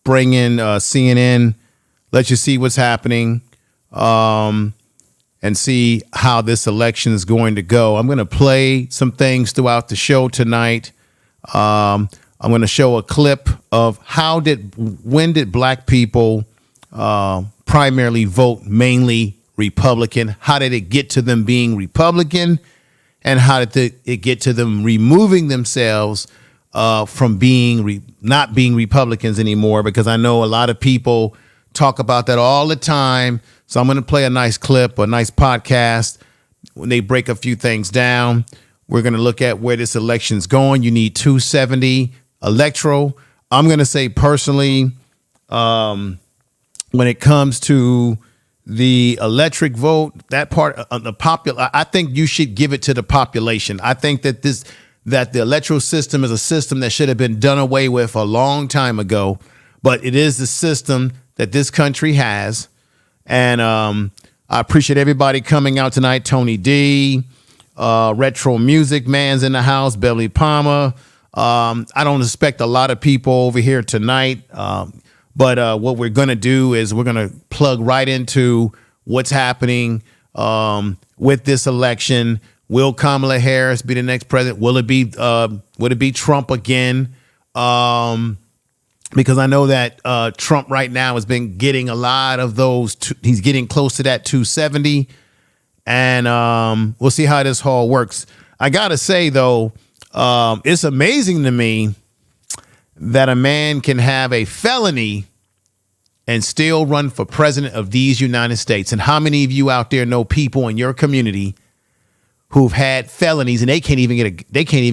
bring in CNN, let you see what's happening, and see how this election is going to go. I'm going to play some things throughout the show tonight. I'm going to show a clip of when did black people primarily vote mainly Republican? How did it get to them being Republican? And how did it get to them removing themselves from not being Republicans anymore? Because I know a lot of people talk about that all the time. So I'm going to play a nice clip, a nice podcast. When they break a few things down, we're going to look at where this election's going. You need 270 electoral. I'm going to say personally, when it comes to the electric vote, that part of the popular, I think you should give it to the population. I think that the electoral system is a system that should have been done away with a long time ago, but it is the system that this country has. And I appreciate everybody coming out tonight. Tony D, Retro Music Man's in the house, Beverly Palmer. I don't expect a lot of people over here tonight. But what we're going to do is we're going to plug right into what's happening with this election. Will Kamala Harris be the next president? Would it be Trump again? Because I know that Trump right now has been getting a lot of those. He's getting close to that 270. And we'll see how this all works. I got to say, though, it's amazing to me that a man can have a felony and still run for president of these United States. And how many of you out there know people in your community who've had felonies and they can't even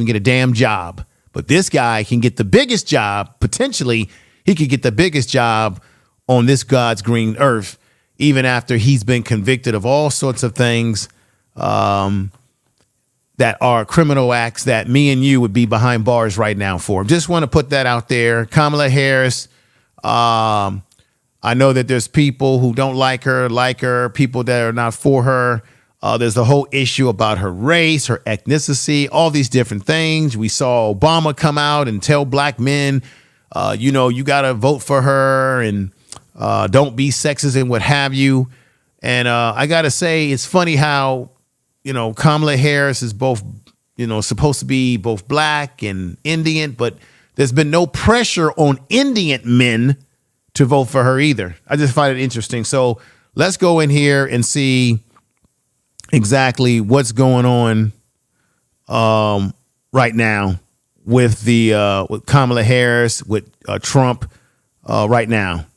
get a damn job? But this guy can get the biggest job. Potentially, he could get the biggest job on this God's green earth, even after he's been convicted of all sorts of things that are criminal acts that me and you would be behind bars right now for. Just want to put that out there. Kamala Harris, I know that there's people who don't like her, people that are not for her. There's the whole issue about her race, her ethnicity, all these different things. We saw Obama come out and tell black men, you got to vote for her and don't be sexist and what have you. And I got to say, it's funny how, Kamala Harris is both, supposed to be both black and Indian, but there's been no pressure on Indian men to vote for her either. I just find it interesting. So let's go in here and see exactly what's going on right now with with Kamala Harris, with Trump right now.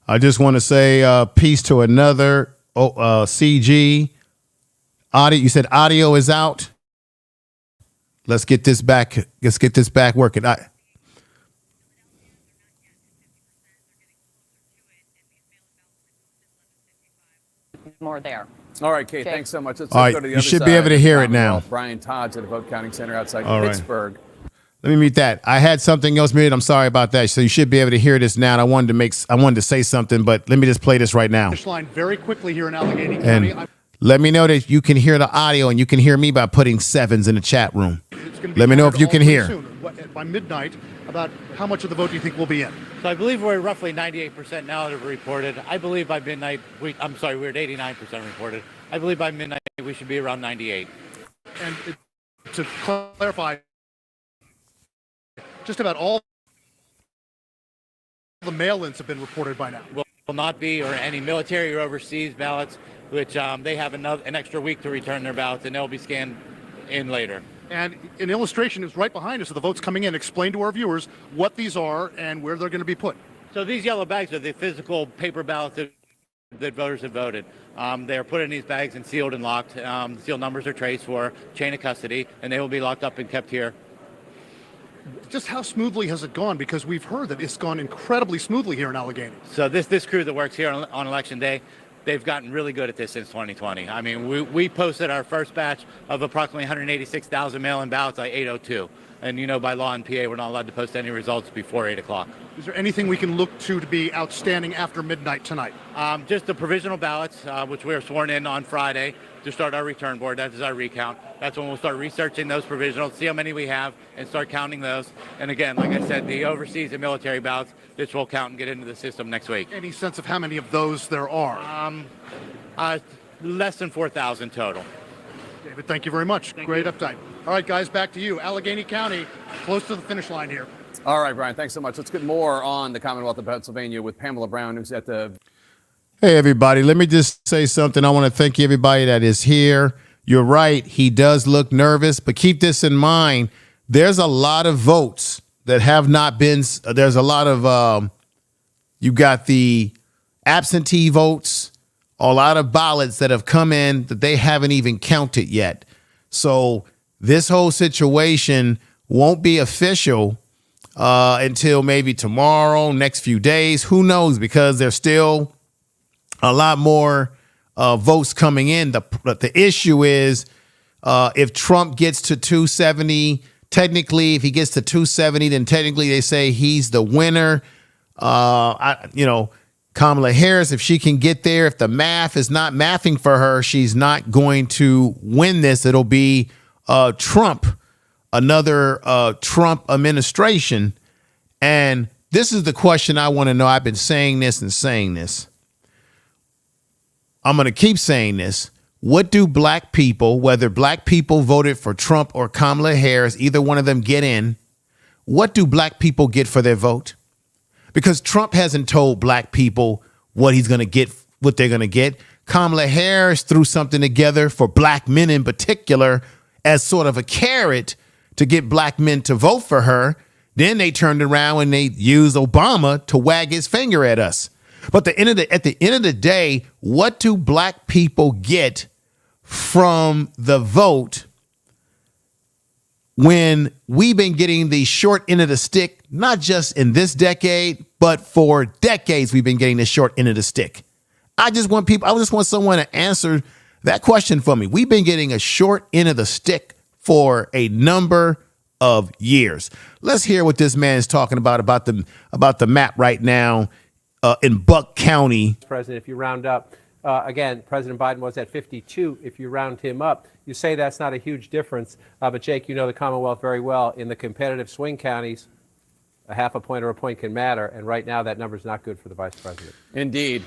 I just want to say peace to another CG audio. You said audio is out. Let's get this back. Let's get this back working. more there. All right, Kate, Jake. thanks so much. Let's All right, go to the you other should side. be able to hear it now. Brian Todd's at a vote counting center outside All right. Pittsburgh. Let me mute that. I had something else muted. I'm sorry about that. So you should be able to hear this now. And I wanted to say something, but let me just play this right now. Finish line very quickly here in Allegheny County. And let me know that you can hear the audio and you can hear me by putting sevens in the chat room. Let me know if you can hear. Soon, by midnight, about how much of the vote do you think will be in? So I believe we're roughly 98% now that have reported. I believe by midnight, we're at 89% reported. I believe by midnight we should be around 98. And to clarify, just about all the mail-ins have been reported by now. Will not be, or any military or overseas ballots, which they have an extra week to return their ballots, and they'll be scanned in later. And an illustration is right behind us of the votes coming in. Explain to our viewers what these are and where they're going to be put. So these yellow bags are the physical paper ballots that voters have voted. They are put in these bags and sealed and locked. The seal numbers are traced for chain of custody, and they will be locked up and kept here. Just how smoothly has it gone? Because we've heard that it's gone incredibly smoothly here in Allegheny. So this crew that works here on Election Day, they've gotten really good at this since 2020. I mean, we posted our first batch of approximately 186,000 mail-in ballots by 8:02. And by law in PA, we're not allowed to post any results before 8 o'clock. Is there anything we can look to be outstanding after midnight tonight? Just the provisional ballots, which we are sworn in on Friday to start our return board. That is our recount. That's when we'll start researching those provisionals, see how many we have, and start counting those. And again, like I said, the overseas and military ballots, which will count and get into the system next week. Any sense of how many of those there are? Less than 4,000 total. David, thank you very much. Great update. All right, guys, back to you. Allegheny County, close to the finish line here. All right, Brian, thanks so much. Let's get more on the Commonwealth of Pennsylvania with Pamela Brown, who's at the... Hey, everybody. Let me just say something. I want to thank everybody that is here. You're right. He does look nervous, but keep this in mind. There's a lot of votes that have not been, there's a lot of, you got the absentee votes, a lot of ballots that have come in that they haven't even counted yet. So this whole situation won't be official until maybe tomorrow, next few days. Who knows? Because there's still a lot more votes coming in. The issue is if Trump gets to 270, technically, if he gets to 270, then technically they say he's the winner. Kamala Harris, if she can get there, if the math is not mathing for her, she's not going to win this. It'll be Trump, another Trump administration. And this is the question I want to know. I've been saying this and saying this. I'm going to keep saying this. What do black people, whether black people voted for Trump or Kamala Harris, either one of them get in, what do black people get for their vote? Because Trump hasn't told black people what he's going to get, what they're going to get. Kamala Harris threw something together for black men in particular as sort of a carrot to get black men to vote for her. Then they turned around and they used Obama to wag his finger at us. But at the end of the day, what do black people get from the vote when we've been getting the short end of the stick, not just in this decade, but for decades we've been getting the short end of the stick? I just want someone to answer that question for me. We've been getting a short end of the stick for a number of years. Let's hear what this man is talking about the map right now in Buck County. President, if you round up, again, President Biden was at 52. If you round him up, you say that's not a huge difference. But Jake, you know the Commonwealth very well. In the competitive swing counties, a half a point or a point can matter. And right now, that number is not good for the vice president. Indeed.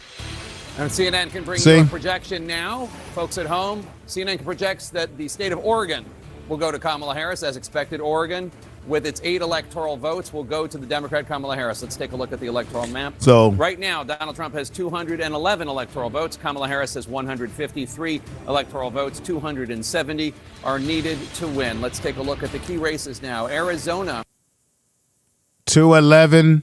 And CNN can bring you a projection now. Folks at home, CNN projects that the state of Oregon will go to Kamala Harris. As expected, Oregon, with its 8 electoral votes, will go to the Democrat Kamala Harris. Let's take a look at the electoral map. So right now, Donald Trump has 211 electoral votes. Kamala Harris has 153 electoral votes. 270 are needed to win. Let's take a look at the key races now. Arizona. 211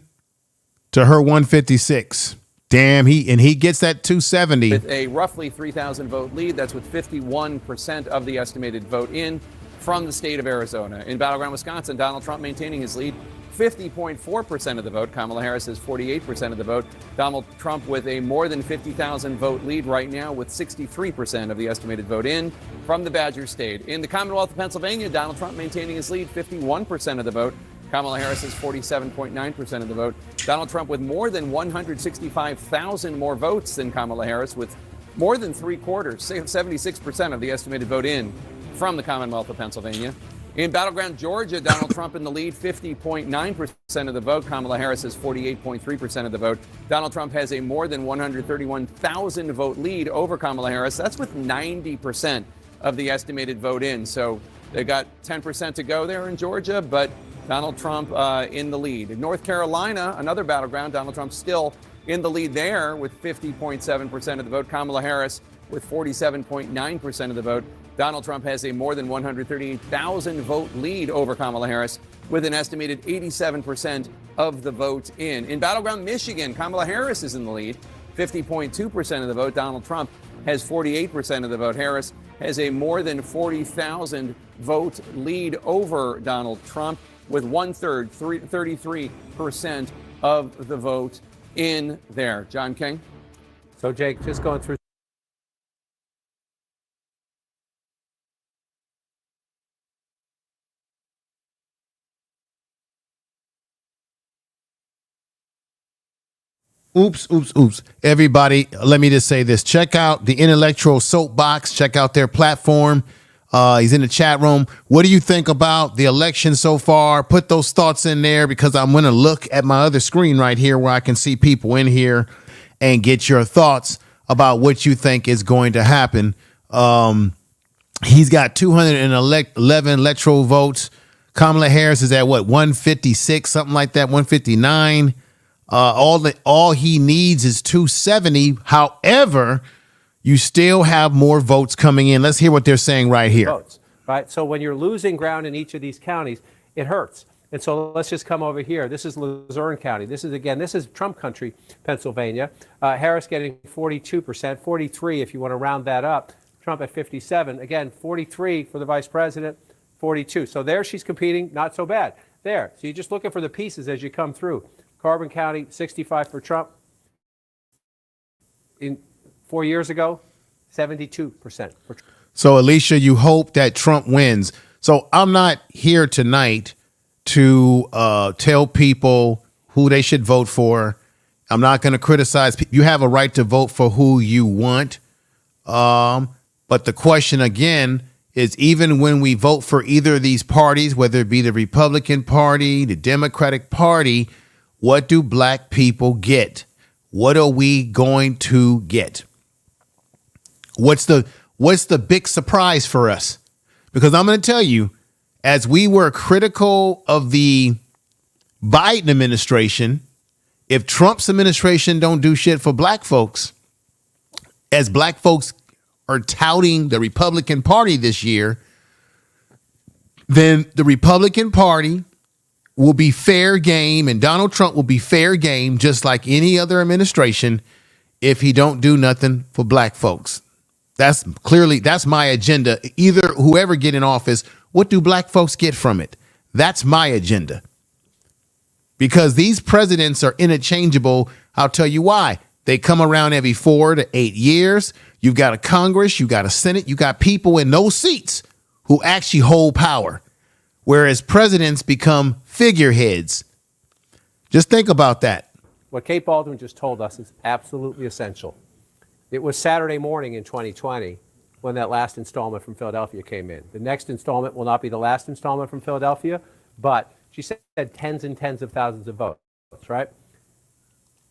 to her 156. Damn, he gets that 270. With a roughly 3,000 vote lead. That's with 51% of the estimated vote in from the state of Arizona. In battleground Wisconsin, Donald Trump maintaining his lead, 50.4% of the vote. Kamala Harris has 48% of the vote. Donald Trump with a more than 50,000 vote lead right now with 63% of the estimated vote in from the Badger State. In the Commonwealth of Pennsylvania, Donald Trump maintaining his lead, 51% of the vote. Kamala Harris has 47.9% of the vote. Donald Trump with more than 165,000 more votes than Kamala Harris, with more than three-quarters, 76% of the estimated vote in from the Commonwealth of Pennsylvania. In battleground Georgia, Donald Trump in the lead, 50.9% of the vote. Kamala Harris has 48.3% of the vote. Donald Trump has a more than 131,000 vote lead over Kamala Harris. That's with 90% of the estimated vote in. So they got 10% to go there in Georgia, but Donald Trump in the lead. In North Carolina, another battleground, Donald Trump still in the lead there with 50.7% of the vote. Kamala Harris with 47.9% of the vote. Donald Trump has a more than 138,000 vote lead over Kamala Harris with an estimated 87% of the vote in. In battleground Michigan, Kamala Harris is in the lead, 50.2% of the vote. Donald Trump has 48% of the vote. Harris has a more than 40,000 vote lead over Donald Trump with 33% of the vote in there. John King? So, Jake, just going through. Oops. Everybody, let me just say this. Check out the Electoral Soapbox. Check out their platform. He's in the chat room. What do you think about the election so far? Put those thoughts in there, because I'm going to look at my other screen right here where I can see people in here and get your thoughts about what you think is going to happen. He's got 211 electoral votes. Kamala Harris is at what, 156, something like that, 159. All he needs is 270. However, you still have more votes coming in. Let's hear what they're saying right here. Votes, right? So when you're losing ground in each of these counties, it hurts. And so let's just come over here. This is Luzerne County. This is Trump country, Pennsylvania. Harris getting 42%, 43 if you want to round that up. Trump at 57. Again, 43 for the vice president, 42. So there she's competing, not so bad. There. So you're just looking for the pieces as you come through. Carbon County, 65 for Trump. In 4 years ago, 72% for Trump. So, Alicia, you hope that Trump wins. So I'm not here tonight to tell people who they should vote for. I'm not going to criticize. You have a right to vote for who you want. But the question, again, is even when we vote for either of these parties, whether it be the Republican Party, the Democratic Party, what do black people get? What are we going to get? What's the big surprise for us? Because I'm going to tell you, as we were critical of the Biden administration, if Trump's administration don't do shit for black folks, as black folks are touting the Republican Party this year, then the Republican Party will be fair game, and Donald Trump will be fair game just like any other administration if he don't do nothing for black folks. That's my agenda. Either whoever get in office, what do black folks get from it? That's my agenda. Because these presidents are interchangeable. I'll tell you why. They come around every 4 to 8 years. You've got a Congress, you got a Senate, you got people in those seats who actually hold power. Whereas presidents become figureheads. Just think about that. What Kate Baldwin just told us is absolutely essential. It was Saturday morning in 2020 when that last installment from Philadelphia came in. The next installment will not be the last installment from Philadelphia, but she said tens and tens of thousands of votes, right?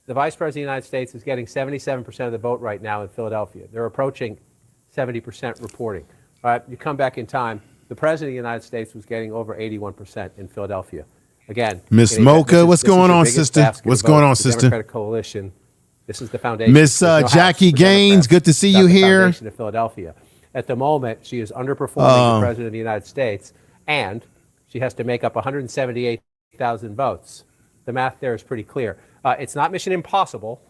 The Vice President of the United States is getting 77% of the vote right now in Philadelphia. They're approaching 70% reporting. All right, you come back in time, the President of the United States was getting over 81% in Philadelphia. Again, Miss Mocha, what's going on, sister? What's going on, sister? Democratic coalition. This is the foundation. Miss Jackie Gaines, good to see you here. Foundation of Philadelphia. At the moment, she is underperforming the President of the United States, and she has to make up 178,000 votes. The math there is pretty clear. It's not mission impossible,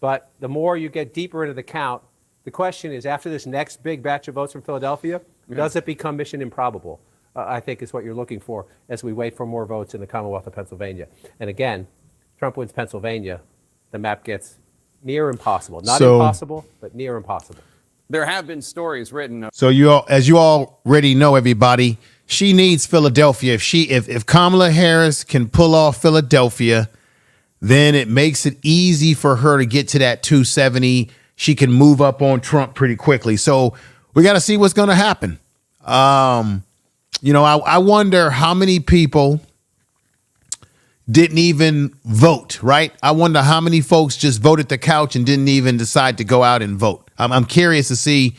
but the more you get deeper into the count, the question is, after this next big batch of votes from Philadelphia, does it become mission improbable? I think is what you're looking for as we wait for more votes in the Commonwealth of Pennsylvania. And again, Trump wins Pennsylvania, the map gets near impossible. Not impossible, but near impossible. There have been stories written. So as you already know, everybody, she needs Philadelphia. If Kamala Harris can pull off Philadelphia, then it makes it easy for her to get to that 270. She can move up on Trump pretty quickly. So we got to see what's going to happen. I wonder how many people didn't even vote, right? I wonder how many folks just voted the couch and didn't even decide to go out and vote. I'm curious to see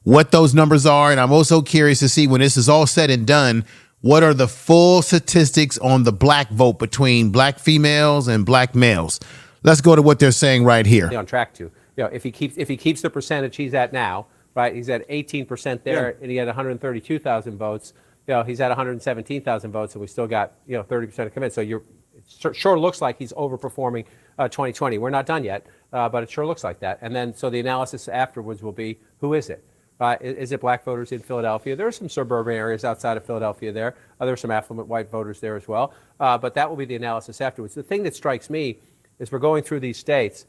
what those numbers are. And I'm also curious to see when this is all said and done, what are the full statistics on the black vote between black females and black males? Let's go to what they're saying right here. On track to, if he keeps the percentage he's at now, right? He's at 18% there, and he had 132,000 votes. He's at 117,000 votes, and we still got 30% of commit. So it sure looks like he's overperforming 2020. We're not done yet, but it sure looks like that. And then so the analysis afterwards will be, who is it? Is it black voters in Philadelphia? There are some suburban areas outside of Philadelphia there. There are some affluent white voters there as well. But that will be the analysis afterwards. The thing that strikes me is we're going through these states.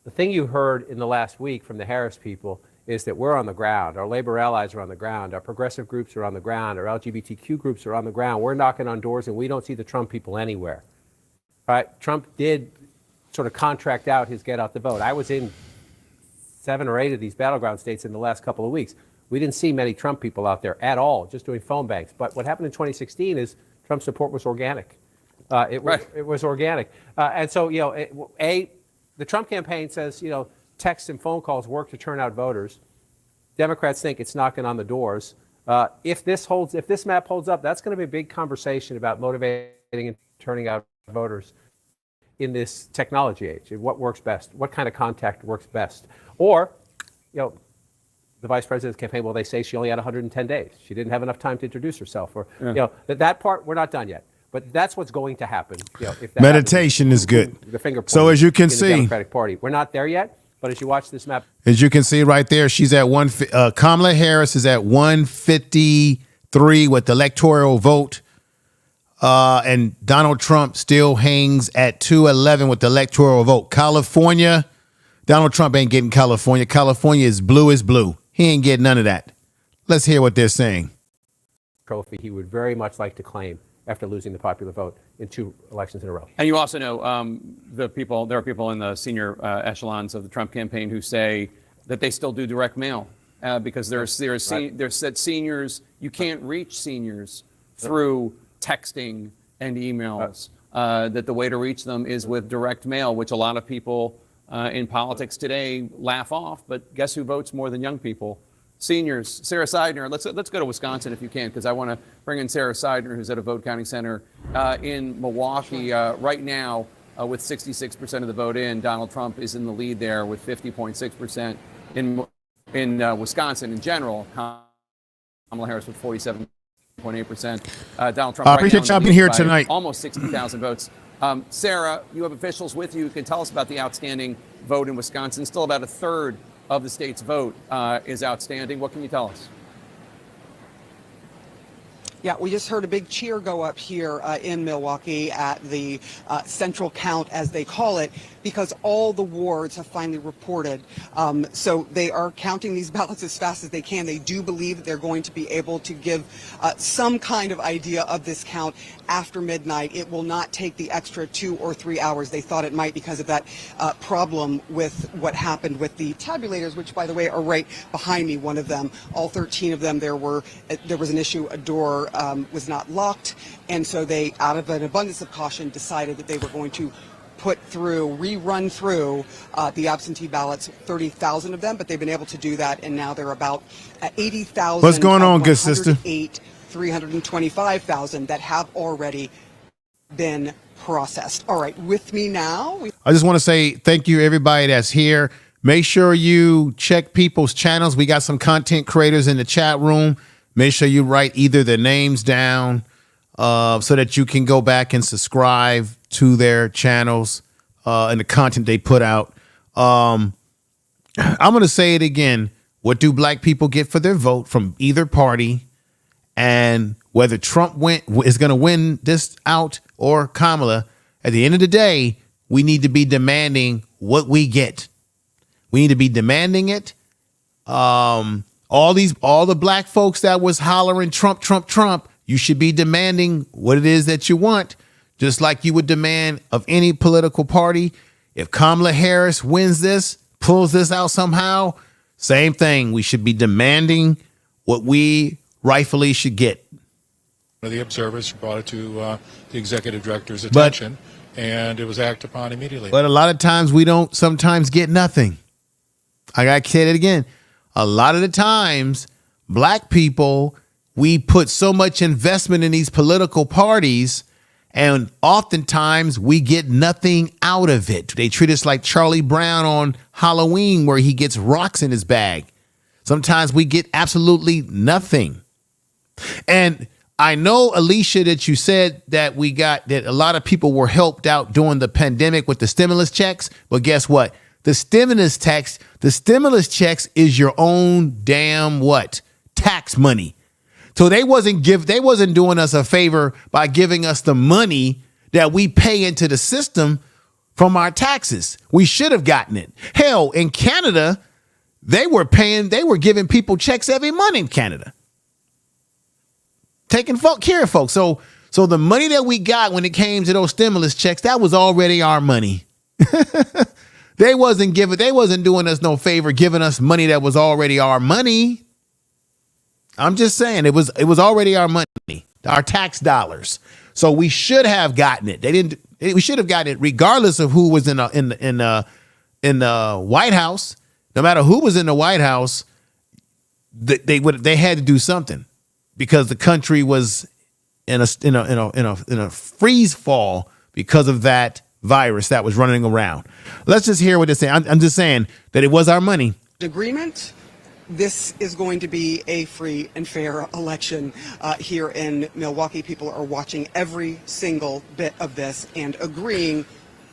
The thing you heard in the last week from the Harris people is that we're on the ground. Our labor allies are on the ground. Our progressive groups are on the ground. Our LGBTQ groups are on the ground. We're knocking on doors, and we don't see the Trump people anywhere. Right? Trump did sort of contract out his get out the vote. I was in 7 or 8 of these battleground states in the last couple of weeks. We didn't see many Trump people out there at all, just doing phone banks. But what happened in 2016 is Trump's support was organic. It was organic. And so, the Trump campaign says, texts and phone calls work to turn out voters. Democrats think it's knocking on the doors. If this map holds up, that's going to be a big conversation about motivating and turning out voters in this technology age. What works best? What kind of contact works best? Or, the vice president's campaign, well, they say she only had 110 days. She didn't have enough time to introduce herself. Or, that part, we're not done yet. But that's what's going to happen. If that meditation happens, is good. The finger so as you can see, the Democratic Party, we're not there yet. But as you watch this map, as you can see right there, she's at Kamala Harris is at 153 with the electoral vote, and Donald Trump still hangs at 211 with the electoral vote. California, Donald Trump ain't getting California. California is blue. He ain't getting none of that. Let's hear what they're saying. Trophy he would very much like to claim after losing the popular vote in 2 elections in a row. And you also know there are people in the senior echelons of the Trump campaign who say that they still do direct mail because there's said seniors, you can't reach seniors through texting and emails, that the way to reach them is with direct mail, which a lot of people in politics today laugh off. But guess who votes more than young people? Seniors. Sarah Seidner, let's go to Wisconsin if you can, because I want to bring in Sarah Seidner, who's at a vote counting center in Milwaukee right now with 66% of the vote in. Donald Trump is in the lead there with 50.6% in Wisconsin in general. Kamala Harris with 47.8%. Donald Trump. I appreciate y'all being here tonight. Almost 60,000 votes. Sarah, you have officials with you who can tell us about the outstanding vote in Wisconsin. Still about a third of the state's vote is outstanding. What can you tell us? Yeah, we just heard a big cheer go up here in Milwaukee at the central count, as they call it, because all the wards have finally reported. So they are counting these ballots as fast as they can. They do believe that they're going to be able to give some kind of idea of this count after midnight. It will not take the extra 2 or 3 hours they thought it might because of that problem with what happened with the tabulators, which, by the way, are right behind me, one of them. All 13 of them, there was an issue, a door was not locked, and so they, out of an abundance of caution, decided that they were going to rerun through the absentee ballots, 30,000 of them, but they've been able to do that, and now they're about 80,000. What's going on, good sister? 325,000 that have already been processed. All right, with me now. I just want to say thank you, everybody that's here. Make sure you check people's channels. We got some content creators in the chat room. Make sure you write either their names down so that you can go back and subscribe to their channels and the content they put out. I'm going to say it again. What do black people get for their vote from either party? And whether Trump is going to win this out or Kamala, at the end of the day, we need to be demanding what we get. We need to be demanding it. All the black folks that was hollering Trump, Trump, Trump, you should be demanding what it is that you want, just like you would demand of any political party. If Kamala Harris wins this, pulls this out somehow, same thing. We should be demanding what we rightfully should get. One of the observers brought it to the executive director's attention, and it was acted upon immediately. But a lot of times we don't sometimes get nothing. I got to say it again. A lot of the times, black people, we put so much investment in these political parties, and oftentimes we get nothing out of it. They treat us like Charlie Brown on Halloween, where he gets rocks in his bag. Sometimes we get absolutely nothing. And I know, Alicia, that you said that that a lot of people were helped out during the pandemic with the stimulus checks. But guess what? The stimulus checks is your own damn tax money. So they wasn't doing us a favor by giving us the money that we pay into the system from our taxes. We should have gotten it. Hell, in Canada, they were giving people checks every month in Canada, taking care of folks. So the money that we got when it came to those stimulus checks, that was already our money. They wasn't doing us no favor, giving us money that was already our money. I'm just saying it was already our money, our tax dollars. So we should have gotten it. We should have gotten it regardless of who was in the White House. No matter who was in the White House, they had to do something because the country was in a freeze fall because of that virus that was running around. Let's just hear what they're saying. I'm just saying that it was our money. Agreement. This is going to be a free and fair election here in Milwaukee. People are watching every single bit of this and agreeing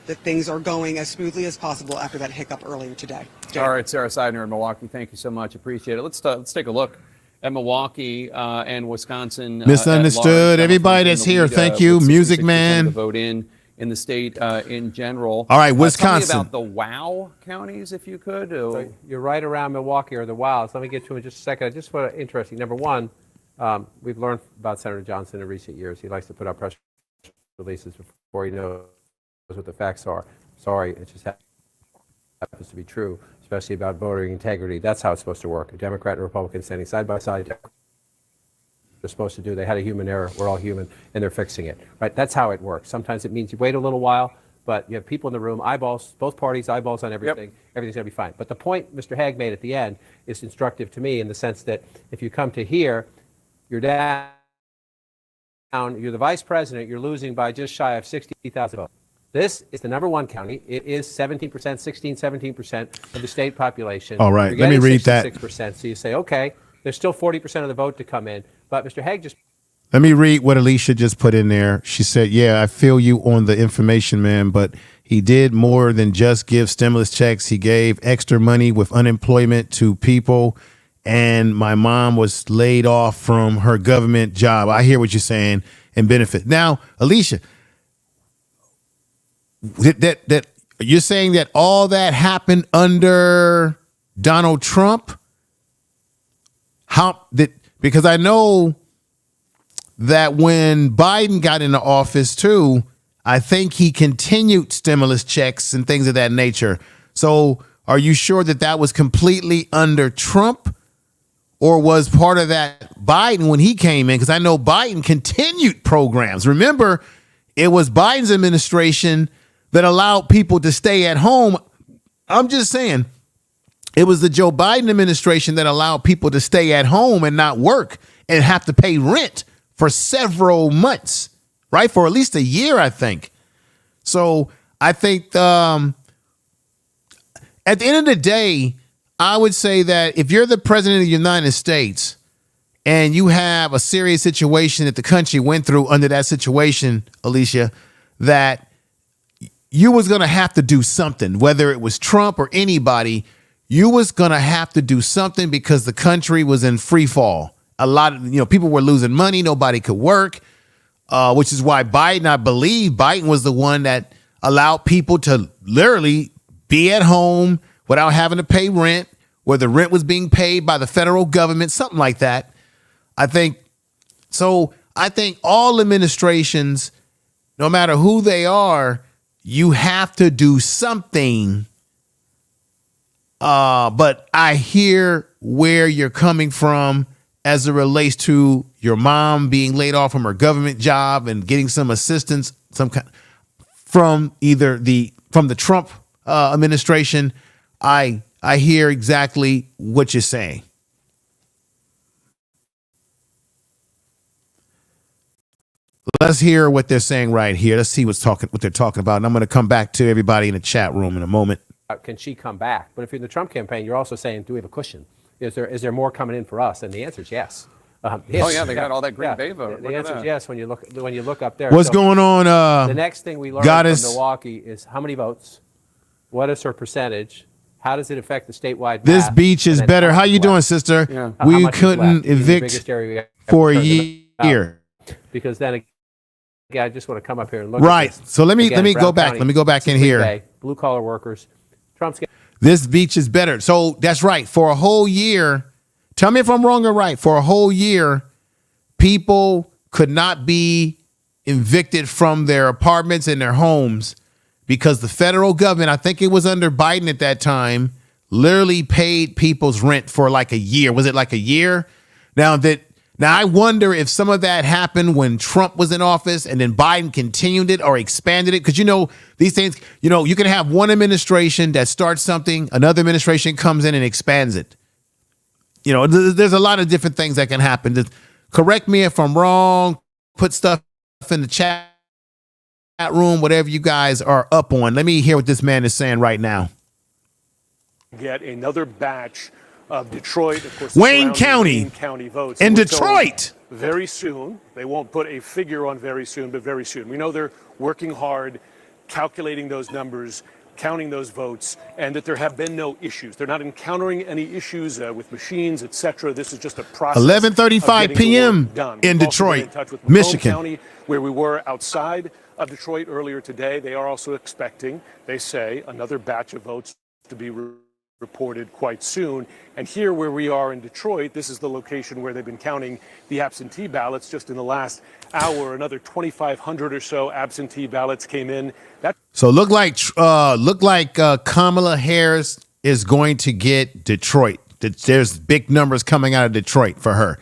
that things are going as smoothly as possible after that hiccup earlier today. Jay. All right, Sarah Seidner in Milwaukee, thank you so much. Appreciate it. Let's take a look at Milwaukee and Wisconsin. Misunderstood. Everybody that's here, thank you. Music Man. The vote in the state in general. All right, Wisconsin. Tell me about the WOW counties, if you could. So you're right around Milwaukee or the WOWs. Let me get to it in just a second. I just want to interesting. Number one, we've learned about Senator Johnson in recent years. He likes to put out press releases before he knows what the facts are. Sorry, it just happens to be true, especially about voting integrity. That's how it's supposed to work. A Democrat and a Republican standing side by side. They're supposed to do. They had a human error. We're all human, and they're fixing it. Right? That's how it works. Sometimes it means you wait a little while, but you have people in the room, eyeballs, both parties, eyeballs on everything. Yep. Everything's going to be fine. But the point Mr. Hague made at the end is instructive to me in the sense that if you come to here, you're down, you're the vice president, you're losing by just shy of 60,000 votes. This is the number one county. It is 17%, 17% of the state population. All right, let me read that. 66%. So you say, okay, there's still 40% of the vote to come in. But Mr. Hague just... Let me read what Alicia just put in there. She said, yeah, I feel you on the information, man, but he did more than just give stimulus checks. He gave extra money with unemployment to people, and my mom was laid off from her government job. I hear what you're saying, and benefit. Now, Alicia, that you're saying that all that happened under Donald Trump? Because I know that when Biden got into office too, I think he continued stimulus checks and things of that nature. So are you sure that that was completely under Trump, or was part of that Biden when he came in? Because I know Biden continued programs. Remember, it was Biden's administration that allowed people to stay at home. I'm just saying. It was the Joe Biden administration that allowed people to stay at home and not work and have to pay rent for several months, right? For at least a year, I think. So I think at the end of the day, I would say that if you're the president of the United States and you have a serious situation that the country went through under that situation, Alicia, that you was going to have to do something, whether it was Trump or anybody. You was going to have to do something because the country was in free fall. a lot of, people were losing money. Nobody could work, which is why I believe Biden was the one that allowed people to literally be at home without having to pay rent, where the rent was being paid by the federal government, something like that. I think all administrations, no matter who they are, you have to do something. But I hear where you're coming from as it relates to your mom being laid off from her government job and getting some assistance, from the Trump administration. I hear exactly what you're saying. Let's hear what they're saying right here. Let's see what they're talking about. And I'm going to come back to everybody in the chat room in a moment. Can she come back? But if you're in the Trump campaign, you're also saying, do we have a cushion? Is there more coming in for us? And the answer is yes. Yes. Oh yeah, they got all that Green Bay vote. The answer is yes when you look up there. What's going on? The next thing we learned from Milwaukee is how many votes, what is her percentage, how does it affect the statewide? This beach is better. How you doing, sister? Yeah. We couldn't evict for a year because then I just want to come up here and look. Right. At this. So let me Again, go back. County, let me go back in here. Blue collar workers. Trump's. This beach is better. So that's right. For a whole year, tell me if I'm wrong or right. For a whole year, people could not be evicted from their apartments and their homes because the federal government, I think it was under Biden at that time, literally paid people's rent for like a year. Was it like a year? Now I wonder if some of that happened when Trump was in office and then Biden continued it or expanded it. Because, these things, you can have one administration that starts something, another administration comes in and expands it. There's a lot of different things that can happen. Correct me if I'm wrong. Put stuff in the chat room, whatever you guys are up on. Let me hear what this man is saying right now. Get another batch of Detroit, of course, Wayne County votes in Detroit. Very soon. They won't put a figure on very soon, but very soon. We know they're working hard, calculating those numbers, counting those votes, and that there have been no issues. They're not encountering any issues with machines, etc. This is just a process. 11:35 p.m. in Detroit, Michigan. County, where we were outside of Detroit earlier today. They are also expecting, they say, another batch of votes to be reported quite soon. And here where we are in Detroit, this is the location where they've been counting the absentee ballots. Just in the last hour, another 2,500 or so absentee ballots came in. So look like Kamala Harris is going to get Detroit. There's big numbers coming out of Detroit for her.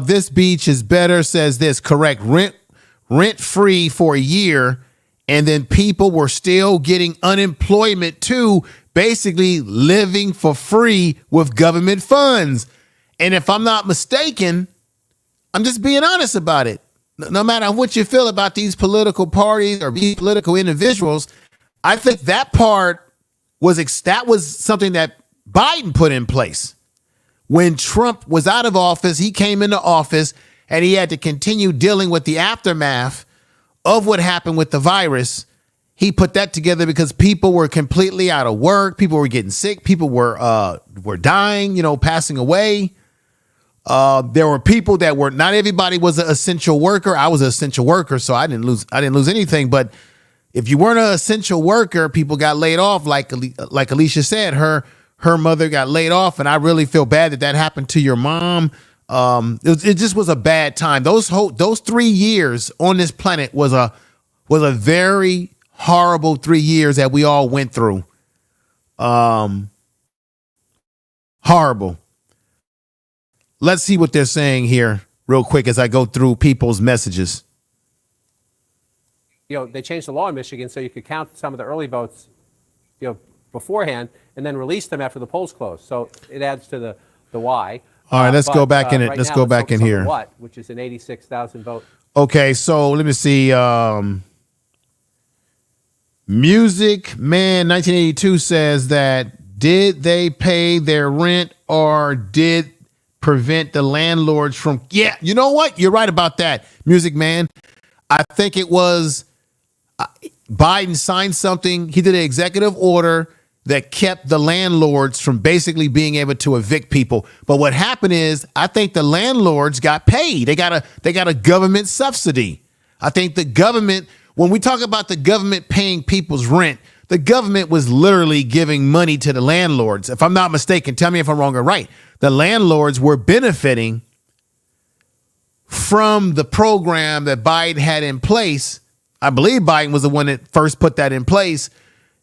This beach is better, says this. Correct. Rent free for a year. And then people were still getting unemployment too, basically living for free with government funds. And if I'm not mistaken, I'm just being honest about it. No matter what you feel about these political parties or these political individuals, I think that part was something that Biden put in place. When Trump was out of office, he came into office and he had to continue dealing with the aftermath of what happened with the virus. He put that together because people were completely out of work. People were getting sick. People were dying, passing away. There were people that were, not everybody was an essential worker. I was an essential worker, so I didn't lose anything. But if you weren't an essential worker, people got laid off. Like Alicia said, her mother got laid off, and I really feel bad that happened to your mom. It just was a bad time. Those 3 years on this planet was a very horrible 3 years that we all went through. Horrible. Let's see what they're saying here real quick as I go through people's messages. They changed the law in Michigan so you could count some of the early votes, beforehand and then release them after the polls closed. So it adds to the why. All right, let's go back in it. Right let's now, go back in here. What, which is an 86,000 vote. Okay, so let me see. Music Man 1982 says that did they pay their rent or did prevent the landlords from? Yeah, you know what? You're right about that, Music Man. I think it was Biden signed something. He did an executive order that kept the landlords from basically being able to evict people. But what happened is, I think the landlords got paid. They got a government subsidy. I think the government, when we talk about the government paying people's rent, the government was literally giving money to the landlords. If I'm not mistaken, tell me if I'm wrong or right. The landlords were benefiting from the program that Biden had in place. I believe Biden was the one that first put that in place.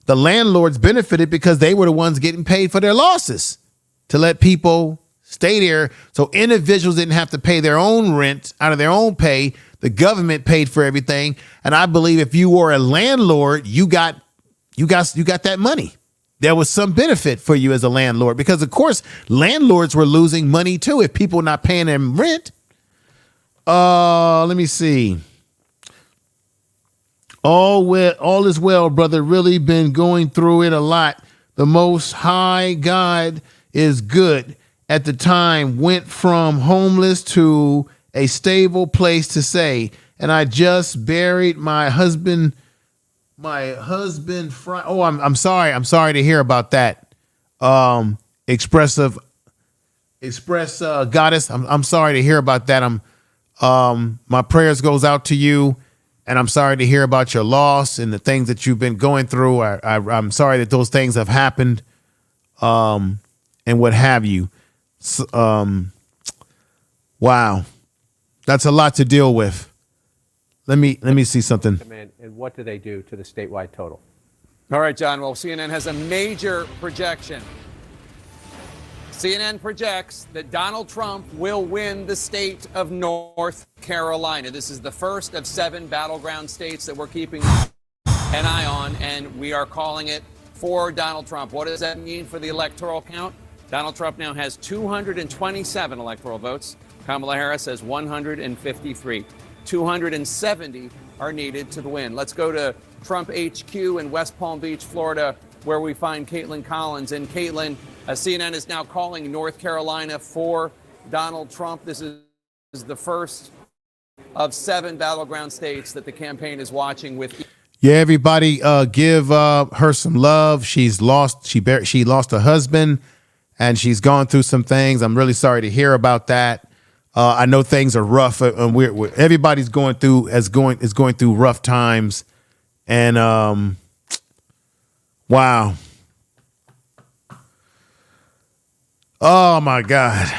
The landlords benefited because they were the ones getting paid for their losses to let people stay there. So individuals didn't have to pay their own rent out of their own pay. The government paid for everything. And I believe if you were a landlord, you got that money. There was some benefit for you as a landlord because, of course, landlords were losing money, too, if people were not paying them rent. Let me see. All is well, brother. Really been going through it a lot. The Most High God is good. At the time, went from homeless to a stable place to stay. And I just buried my husband. Oh, I'm sorry. I'm sorry to hear about that. Express goddess. I'm sorry to hear about that. My prayers goes out to you. And I'm sorry to hear about your loss and the things that you've been going through. I'm sorry that those things have happened, and what have you. Wow, that's a lot to deal with. Let me see something. And what do they do to the statewide total? All right, John. Well, CNN has a major projection. CNN projects that Donald Trump will win the state of North Carolina. This is the first of 7 battleground states that we're keeping an eye on, and we are calling it for Donald Trump. What does that mean for the electoral count? Donald Trump now has 227 electoral votes. Kamala Harris has 153. 270 are needed to win. Let's go to Trump HQ in West Palm Beach, Florida, where we find Caitlin Collins. And Caitlin, CNN is now calling North Carolina for Donald Trump. This is the first of 7 battleground states that the campaign is watching with. Yeah, everybody, give her some love. She lost a husband, and she's gone through some things. I'm really sorry to hear about that. I know things are rough, and everybody's going through rough times, and wow. Oh my God,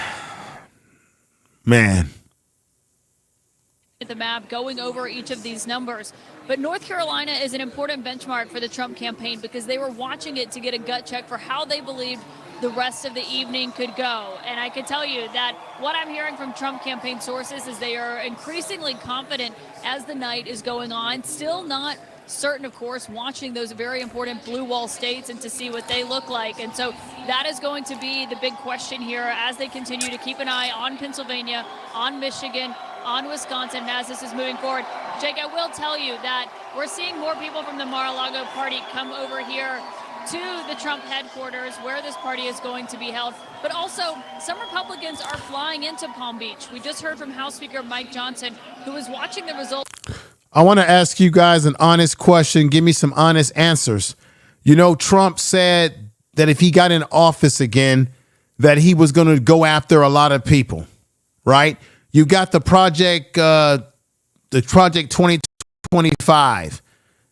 man. The map going over each of these numbers. But North Carolina is an important benchmark for the Trump campaign because they were watching it to get a gut check for how they believed the rest of the evening could go. And I can tell you that what I'm hearing from Trump campaign sources is they are increasingly confident as the night is going on. Still not certain, of course, watching those very important blue wall states and to see what they look like. And so that is going to be the big question here as they continue to keep an eye on Pennsylvania, on Michigan, on Wisconsin as this is moving forward. Jake, I will tell you that we're seeing more people from the Mar-a-Lago party come over here to the Trump headquarters where this party is going to be held. But also, some Republicans are flying into Palm Beach. We just heard from House Speaker Mike Johnson, who was watching the results. I want to ask you guys an honest question. Give me some honest answers. You know, Trump said that if he got in office again, that he was going to go after a lot of people, right? You got the Project 2025,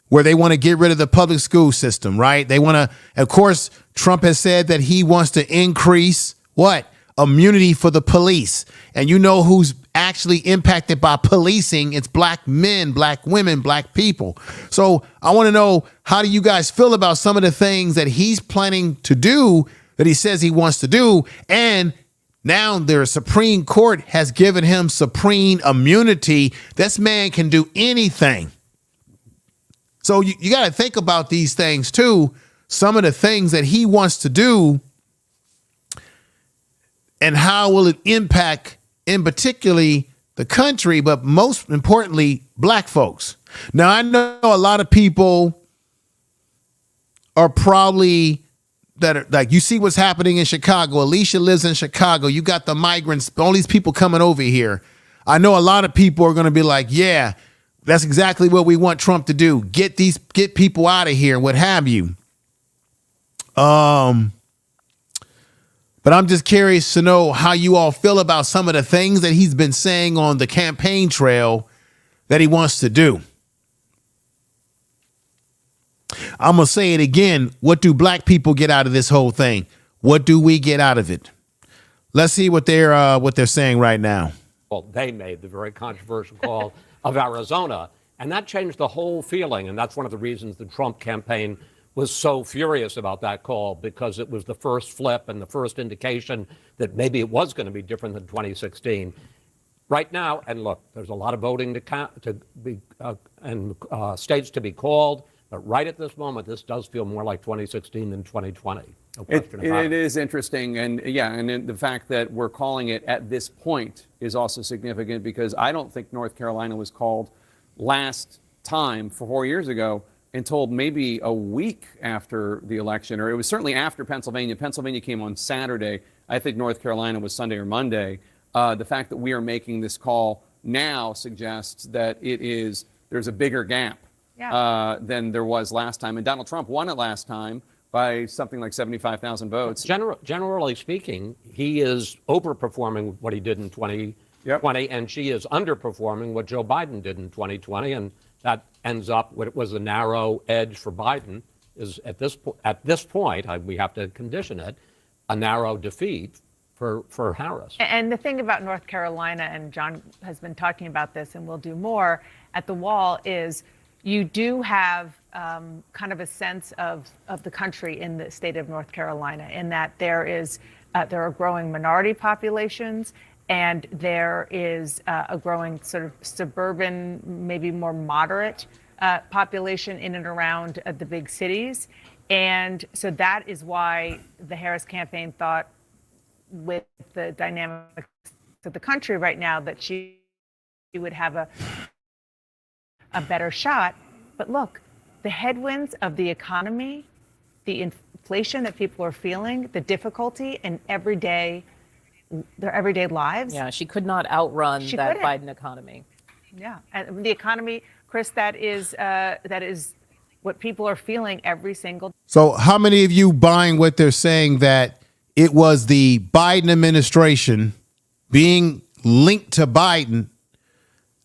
where they want to get rid of the public school system, right? They want to, of course, Trump has said that he wants to increase what? Immunity for the police. And you know who's actually impacted by policing? It's black men, black women, black people. So I want to know, how do you guys feel about some of the things that he's planning to do, that he says he wants to do? And now the Supreme Court has given him supreme immunity. This man can do anything. So you got to think about these things too. Some of the things that he wants to do, and how will it impact, in particularly the country, but most importantly, black folks. Now, I know a lot of people are probably that are like, you see what's happening in Chicago. Alicia lives in Chicago. You got the migrants, all these people coming over here. I know a lot of people are going to be like, yeah, that's exactly what we want Trump to do. Get people out of here, what have you. But I'm just curious to know how you all feel about some of the things that he's been saying on the campaign trail that he wants to do. I'm going to say it again. What do black people get out of this whole thing? What do we get out of it? Let's see what they're saying right now. Well, they made the very controversial call of Arizona, and that changed the whole feeling. And that's one of the reasons the Trump campaign was so furious about that call, because it was the first flip and the first indication that maybe it was going to be different than 2016. Right now, and look, there's a lot of voting to count, and states to be called. But right at this moment, this does feel more like 2016 than 2020. No question about it is interesting. And yeah, and the fact that we're calling it at this point is also significant, because I don't think North Carolina was called last time 4 years ago until maybe a week after the election, or it was certainly after Pennsylvania. Pennsylvania came on Saturday. I think North Carolina was Sunday or Monday. The fact that we are making this call now suggests that there's a bigger gap than there was last time. And Donald Trump won it last time by something like 75,000 votes. Generally speaking, he is overperforming what he did in 2020, and she is underperforming what Joe Biden did in 2020. And that ends up what it was a narrow edge for Biden is at this point, we have to condition it, a narrow defeat for Harris. And the thing about North Carolina, and John has been talking about this and will do more at the wall, is you do have kind of a sense of the country in the state of North Carolina, in that there are growing minority populations, and there is a growing sort of suburban, maybe more moderate population in and around the big cities. And so that is why the Harris campaign thought, with the dynamics of the country right now, that she would have a better shot. But look, the headwinds of the economy, the inflation that people are feeling, the difficulty in their everyday lives. Yeah, she could not outrun that Biden economy. Yeah, and the economy, Chris, that is what people are feeling every single day. So how many of you buying what they're saying, that it was the Biden administration being linked to Biden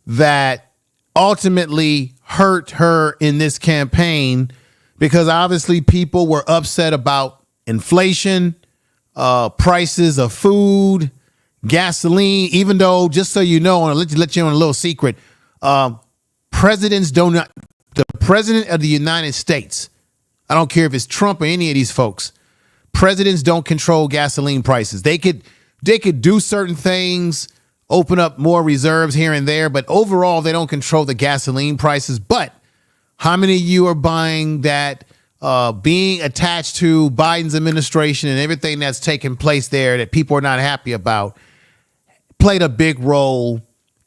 that ultimately hurt her in this campaign? Because obviously people were upset about inflation, prices of food, gasoline, even though, just so you know, and I'll let you on a little secret, the president of the United States, I don't care if it's Trump or any of these folks, presidents don't control gasoline prices. They could do certain things, open up more reserves here and there, but overall they don't control the gasoline prices. But how many of you are buying that being attached to Biden's administration and everything that's taken place there that people are not happy about played a big role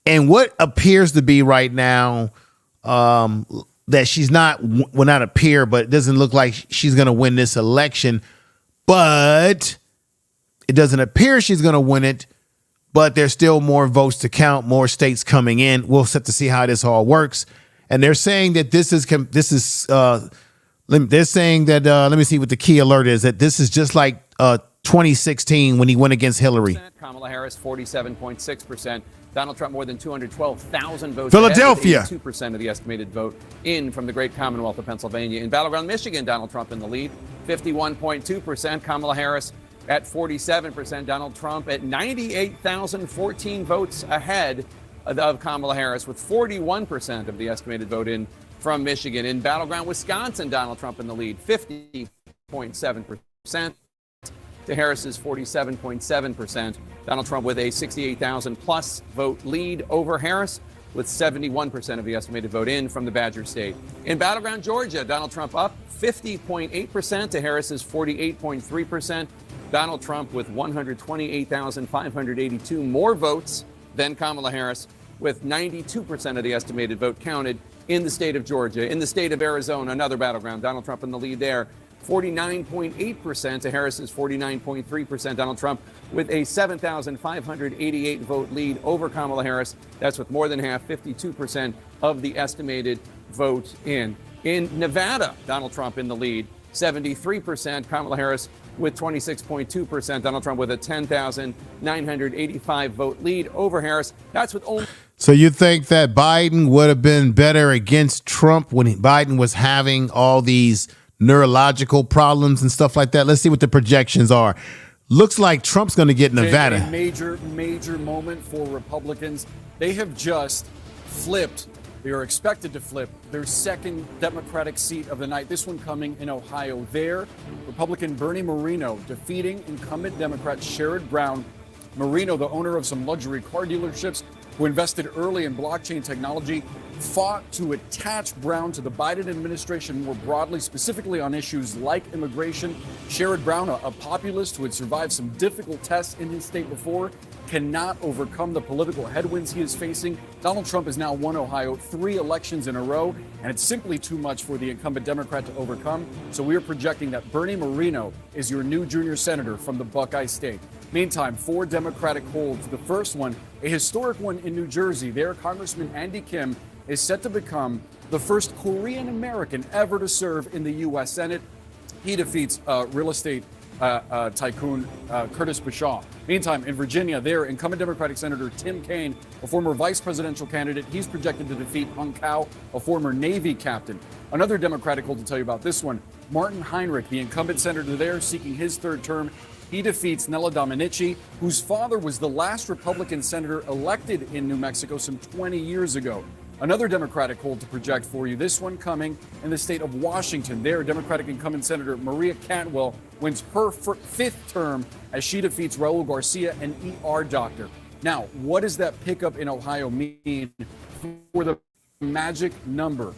in what appears to be right now that she's not, well, not appear, but it doesn't look like she's going to win this election. But it doesn't appear she's going to win it, but there's still more votes to count, more states coming in. We'll have to see how this all works. And they're saying that they're saying that, let me see what the key alert is, that this is just like 2016 when he went against Hillary. Kamala Harris, 47.6%. Donald Trump, more than 212,000 votes. Philadelphia. 82% of the estimated vote in from the great Commonwealth of Pennsylvania. In battleground Michigan, Donald Trump in the lead, 51.2%. Kamala Harris at 47%. Donald Trump at 98,014 votes ahead of Kamala Harris, with 41% of the estimated vote in from Michigan. In battleground Wisconsin, Donald Trump in the lead, 50.7% to Harris's 47.7%. Donald Trump with a 68,000 plus vote lead over Harris, with 71% of the estimated vote in from the Badger State. In battleground Georgia, Donald Trump up 50.8% to Harris's 48.3%. Donald Trump with 128,582 more votes than Kamala Harris, with 92% of the estimated vote counted in the state of Georgia. In the state of Arizona, another battleground, Donald Trump in the lead there, 49.8% to Harris's 49.3%. Donald Trump with a 7,588 vote lead over Kamala Harris. That's with more than half, 52% of the estimated vote in. In Nevada, Donald Trump in the lead, 73%. Kamala Harris with 26.2%. Donald Trump with a 10,985 vote lead over Harris. That's with only. So you think that Biden would have been better against Trump when Biden was having all these neurological problems and stuff like that? Let's see what the projections are. Looks like Trump's going to get Nevada. A major moment for Republicans. They have just flipped. They are expected to flip their second Democratic seat of the night. This one coming in Ohio. There, Republican Bernie Moreno defeating incumbent Democrat Sherrod Brown. Moreno, the owner of some luxury car dealerships, who invested early in blockchain technology, fought to attach Brown to the Biden administration more broadly, specifically on issues like immigration. Sherrod Brown, a populist who had survived some difficult tests in his state before, cannot overcome the political headwinds he is facing. Donald Trump has now won Ohio 3 elections in a row, and it's simply too much for the incumbent Democrat to overcome. So we are projecting that Bernie Moreno is your new junior senator from the Buckeye State. Meantime, 4 Democratic holds. The first one, a historic one in New Jersey. There, Congressman Andy Kim is set to become the first Korean American ever to serve in the U.S. Senate. He defeats real estate tycoon Curtis Bashaw. Meantime, in Virginia, there, incumbent Democratic Senator Tim Kaine, a former vice presidential candidate, he's projected to defeat Hung Kao, a former Navy captain. Another Democratic hold to tell you about this one, Martin Heinrich, the incumbent senator there, seeking his 3rd term. He defeats Nella Dominici, whose father was the last Republican senator elected in New Mexico some 20 years ago. Another Democratic hold to project for you, this one coming in the state of Washington. There, Democratic incumbent Senator Maria Cantwell wins her 5th term as she defeats Raul Garcia, an ER doctor. Now, what does that pickup in Ohio mean for the magic number?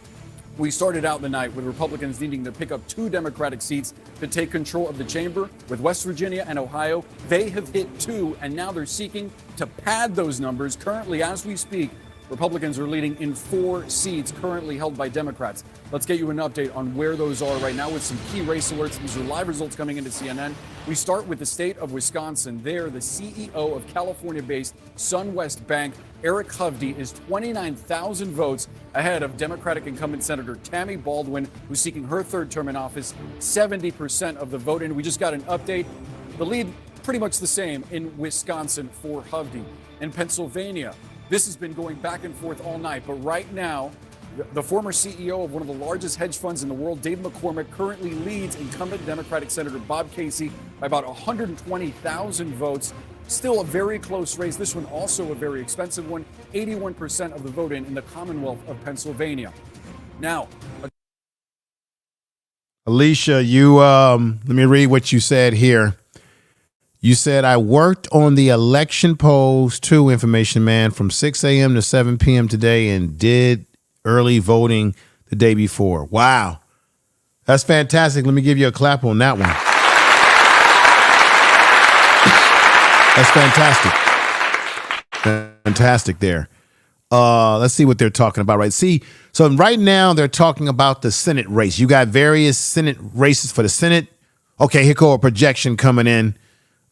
We started out the night with Republicans needing to pick up 2 Democratic seats to take control of the chamber. With West Virginia and Ohio, they have hit 2, and now they're seeking to pad those numbers. Currently, as we speak, Republicans are leading in 4 seats currently held by Democrats. Let's get you an update on where those are right now with some key race alerts. These are live results coming into CNN. We start with the state of Wisconsin. There, the CEO of California-based SunWest Bank, Eric Hovde, is 29,000 votes ahead of Democratic incumbent Senator Tammy Baldwin, who's seeking her 3rd term in office, 70% of the vote. And we just got an update. The lead pretty much the same in Wisconsin for Hovde. In Pennsylvania, this has been going back and forth all night, but right now, the former CEO of one of the largest hedge funds in the world, Dave McCormick, currently leads incumbent Democratic Senator Bob Casey by about 120,000 votes. Still a very close race. This one also a very expensive one. 81% of the vote in the Commonwealth of Pennsylvania. Now, Alicia, you let me read what you said here. You said, I worked on the election polls too, information man, from 6 a.m. to 7 p.m. today and did early voting the day before. Wow. That's fantastic. Let me give you a clap on that one. That's fantastic. Fantastic there. Let's see what they're talking about, right? See, so right now they're talking about the Senate race. You got various Senate races for the Senate. Okay, here go a projection coming in.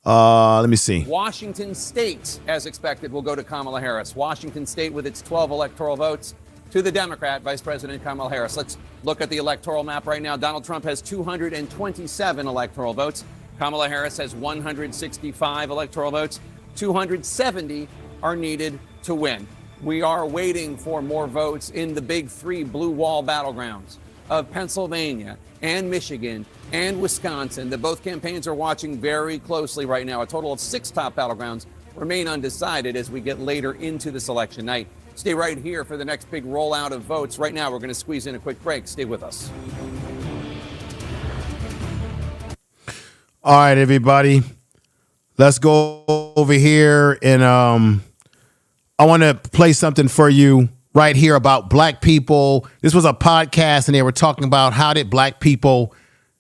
Let me see. Washington State, as expected, will go to Kamala Harris. Washington State with its 12 electoral votes to the Democrat, Vice President Kamala Harris. Let's look at the electoral map right now. Donald Trump has 227 electoral votes. Kamala Harris has 165 electoral votes. 270 are needed to win. We are waiting for more votes in the big 3 blue wall battlegrounds of Pennsylvania and Michigan and Wisconsin that both campaigns are watching very closely right now. A total of 6 top battlegrounds remain undecided as we get later into this election night. Stay right here for the next big rollout of votes. Right now, we're going to squeeze in a quick break. Stay with us. All right, everybody. Let's go over here and I want to play something for you right here about black people. This was a podcast and they were talking about how did black people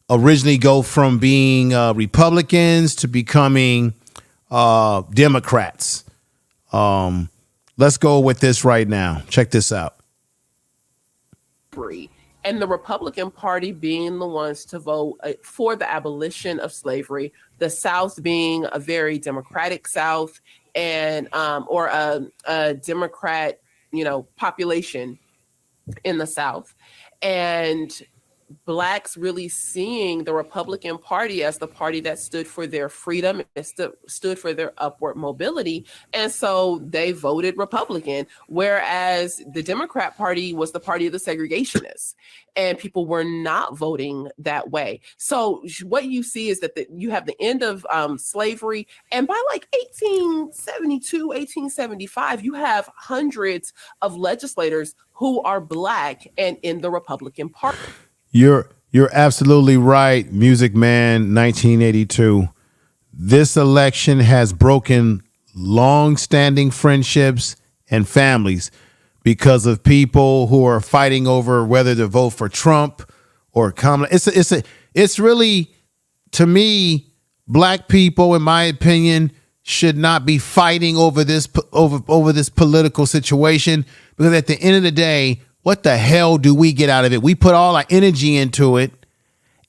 originally go from being Republicans to becoming Democrats. Let's go with this right now. Check this out. And the Republican Party being the ones to vote for the abolition of slavery, the South being a very democratic South and or a Democrat, population in the South. And Blacks really seeing the Republican Party as the party that stood for their freedom, and stood for their upward mobility. And so they voted Republican, whereas the Democrat Party was the party of the segregationists, and people were not voting that way. So what you see is that you have the end of slavery, and by like 1872, 1875, you have hundreds of legislators who are Black and in the Republican Party. You're absolutely right, Music Man, 1982. This election has broken long-standing friendships and families because of people who are fighting over whether to vote for Trump or Kamala. It's really, to me, Black people, in my opinion, should not be fighting over this political situation, because at the end of the day, what the hell do we get out of it? We put all our energy into it,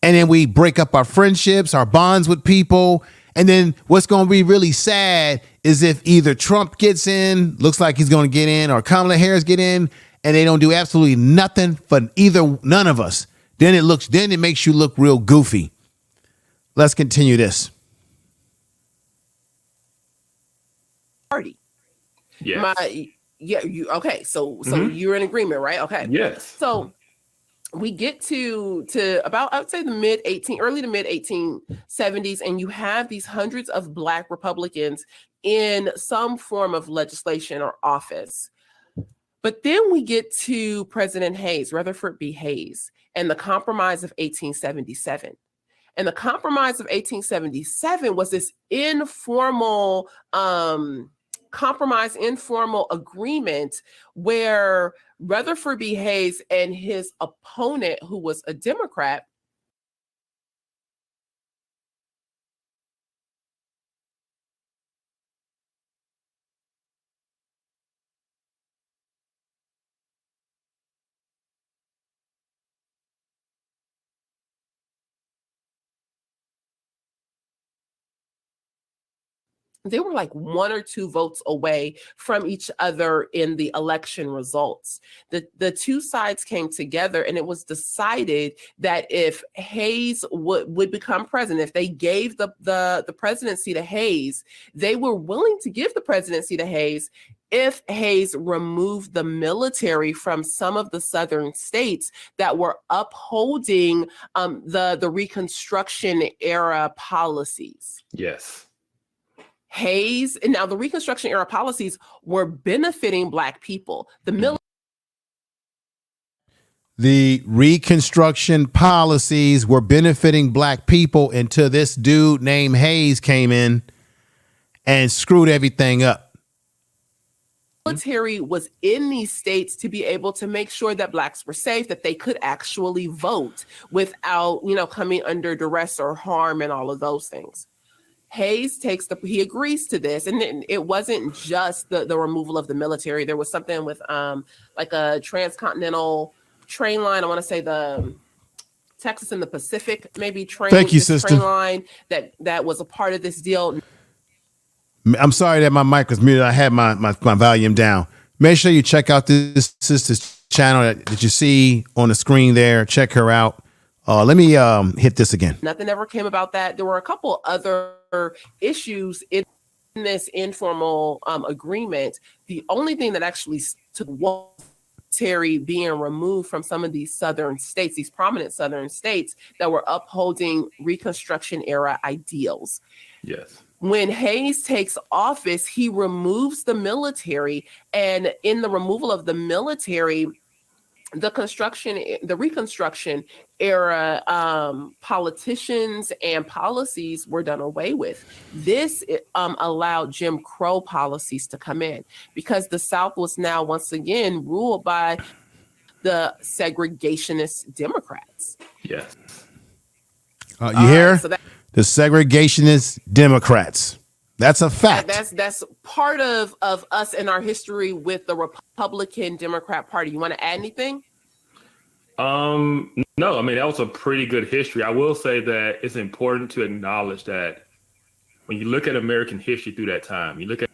and then we break up our friendships, our bonds with people. And then what's going to be really sad is if either Trump gets in, looks like he's going to get in, or Kamala Harris get in, and they don't do absolutely nothing for none of us. Then it makes you look real goofy. Let's continue this. Party. Yes. Okay. So you're in agreement, right? Okay. Yes. So we get to about, I would say, early to mid 1870s, and you have these hundreds of Black Republicans in some form of legislation or office. But then we get to President Hayes, Rutherford B. Hayes, and the Compromise of 1877. And the Compromise of 1877 was this informal agreement where Rutherford B. Hayes and his opponent, who was a Democrat, they were like 1 or 2 votes away from each other in the election results. The two sides came together, and it was decided that if Hayes would become president, if they gave the presidency to Hayes, they were willing to give the presidency to Hayes if Hayes removed the military from some of the southern states that were upholding the Reconstruction era policies. Yes. Hayes, and now the Reconstruction era policies were benefiting Black people. The Reconstruction policies were benefiting Black people until this dude named Hayes came in and screwed everything up. Military was in these states to be able to make sure that Blacks were safe, that they could actually vote without, coming under duress or harm and all of those things. Hayes he agrees to this, and it wasn't just the removal of the military. There was something with like a transcontinental train line. I want to say the Texas and the Pacific maybe train. Thank you, sister. Train line that was a part of this deal. I'm sorry that my mic was muted. I had my volume down. Make sure you check out this sister's channel that you see on the screen there. Check her out. Let me hit this again. Nothing ever came about that. There were a couple other issues in this informal agreement. The only thing that actually took was military being removed from some of these southern states, these prominent southern states that were upholding Reconstruction era ideals. Yes. When Hayes takes office, he removes the military, and in the removal of the military, the Reconstruction era politicians and policies were done away with. This allowed Jim Crow policies to come in, because the South was now once again ruled by the segregationist Democrats. Yes. You hear? The segregationist Democrats. That's a fact. That's part of us in our history with the Republican Democrat Party. You want to add anything? No, I mean, that was a pretty good history. I will say that it's important to acknowledge that when you look at American history through that time, you look at.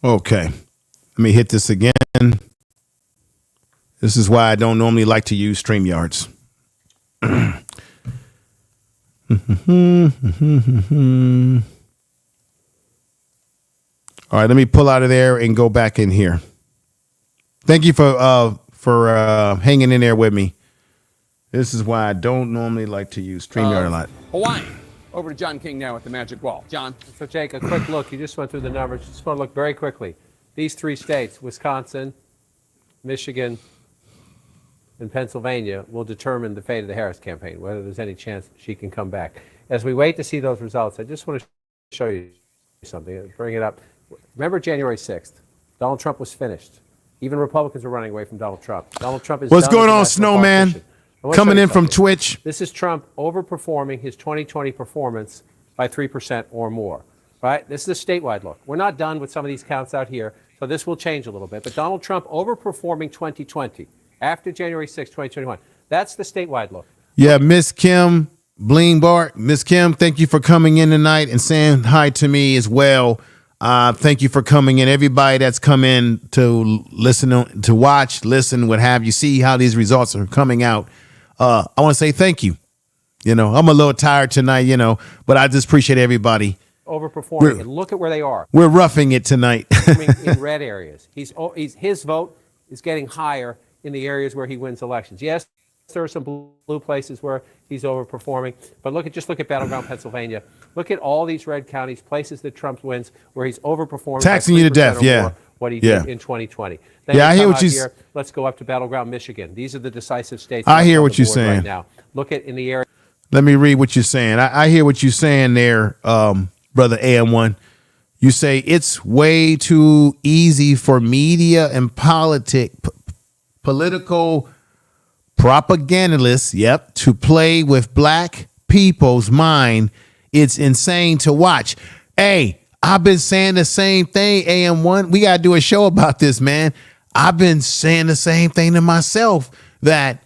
Okay. Let me hit this again. This is why I don't normally like to use StreamYards. All right, let me pull out of there and go back in here. Thank you for hanging in there with me. This is why I don't normally like to use StreamYard a lot. Hawaii. Over to John King now at the Magic Wall. John. So, Jake, a quick look. You just went through the numbers. Just want to look very quickly. These three states, Wisconsin, Michigan, and Pennsylvania, will determine the fate of the Harris campaign, whether there's any chance she can come back. As we wait to see those results, I just want to show you something. Bring it up. Remember January 6th? Donald Trump was finished. Even Republicans were running away from Donald Trump. Donald Trump is What's going on, Snowman? Coming in from Twitch. This is Trump overperforming his 2020 performance by 3% or more. Right? This is a statewide look. We're not done with some of these counts out here, so this will change a little bit. But Donald Trump overperforming 2020 after January 6, 2021. That's the statewide look. Yeah, Miss Kim Blingbar. Miss Kim, thank you for coming in tonight and saying hi to me as well. Thank you for coming in. Everybody that's come in to listen, to watch, listen, what have you, see how these results are coming out. I want to say thank you. You know, I'm a little tired tonight, you know, but I just appreciate everybody. Overperforming, and look at where they are. We're roughing it tonight. In red areas. His vote is getting higher in the areas where he wins elections. Yes, there are some blue places where he's overperforming, but just look at battleground Pennsylvania. Look at all these red counties, places that Trump wins, where he's overperforming. Taxing you to death, yeah. What he did in 2020. Then yeah, I hear what you say. Let's go up to battleground Michigan. These are the decisive states. I hear what you're saying right now. Look at in the area. Let me read what you're saying. I hear what you're saying there, brother AM1. You say it's way too easy for media and political propagandists, to play with black people's mind. It's insane to watch. Hey, I've been saying the same thing, AM1. We got to do a show about this, man. I've been saying the same thing to myself, that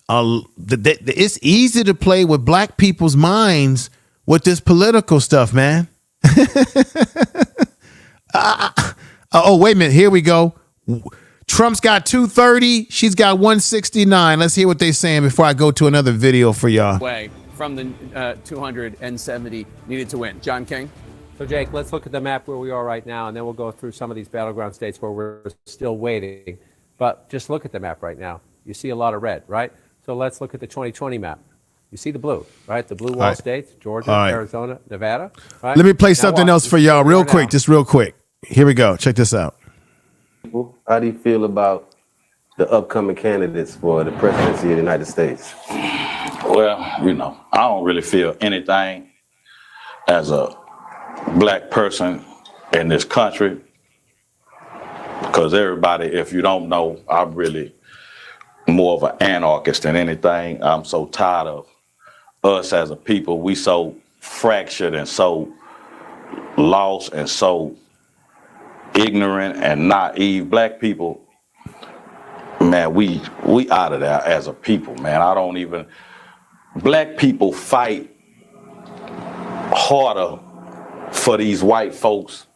it's easy to play with black people's minds with this political stuff, man. Oh, wait a minute. Here we go. Trump's got 230. She's got 169. Let's hear what they're saying before I go to another video for y'all. Way from the 270 needed to win. John King. So, Jake, let's look at the map where we are right now, and then we'll go through some of these battleground states where we're still waiting. But just look at the map right now. You see a lot of red, right? So let's look at the 2020 map. You see the blue, right? The blue wall states, Georgia, Arizona, Nevada. Right? Let me play something else for y'all real quick, just real quick. Here we go. Check this out. How do you feel about the upcoming candidates for the presidency of the United States? Well, I don't really feel anything as a black person in this country, because everybody, if you don't know, I'm really more of an anarchist than anything. I'm so tired of us as a people. We so fractured and so lost and so ignorant and naive. Black people, man, we out of there as a people, man. Black people fight harder for these white folks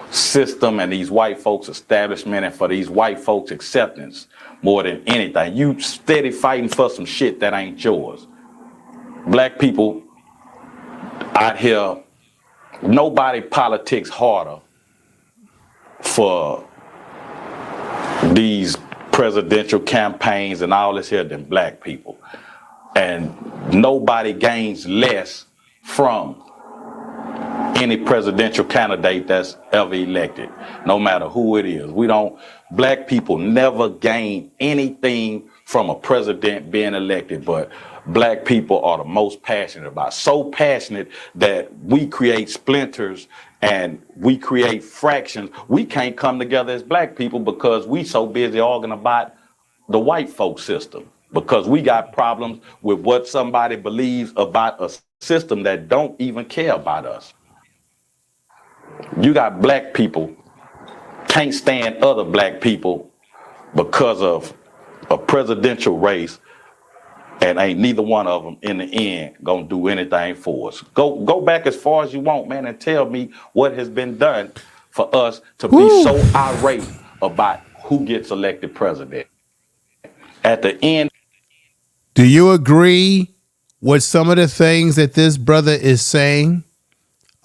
system and these white folks establishment and for these white folks acceptance more than anything. You steady fighting for some shit that ain't yours. Black people out here, nobody politics harder for these presidential campaigns and all this here than black people. And nobody gains less from any presidential candidate that's ever elected, no matter who it is. Black people never gain anything from a president being elected, but black people are the most passionate about it. So passionate that we create splinters and we create fractions. We can't come together as black people because we so busy arguing about the white folk system, because we got problems with what somebody believes about a system that don't even care about us. You got black people can't stand other black people because of a presidential race, and ain't neither one of them in the end gonna do anything for us. Go back as far as you want, man, and tell me what has been done for us to be so irate about who gets elected president. at the end. Do you agree with some of the things that this brother is saying?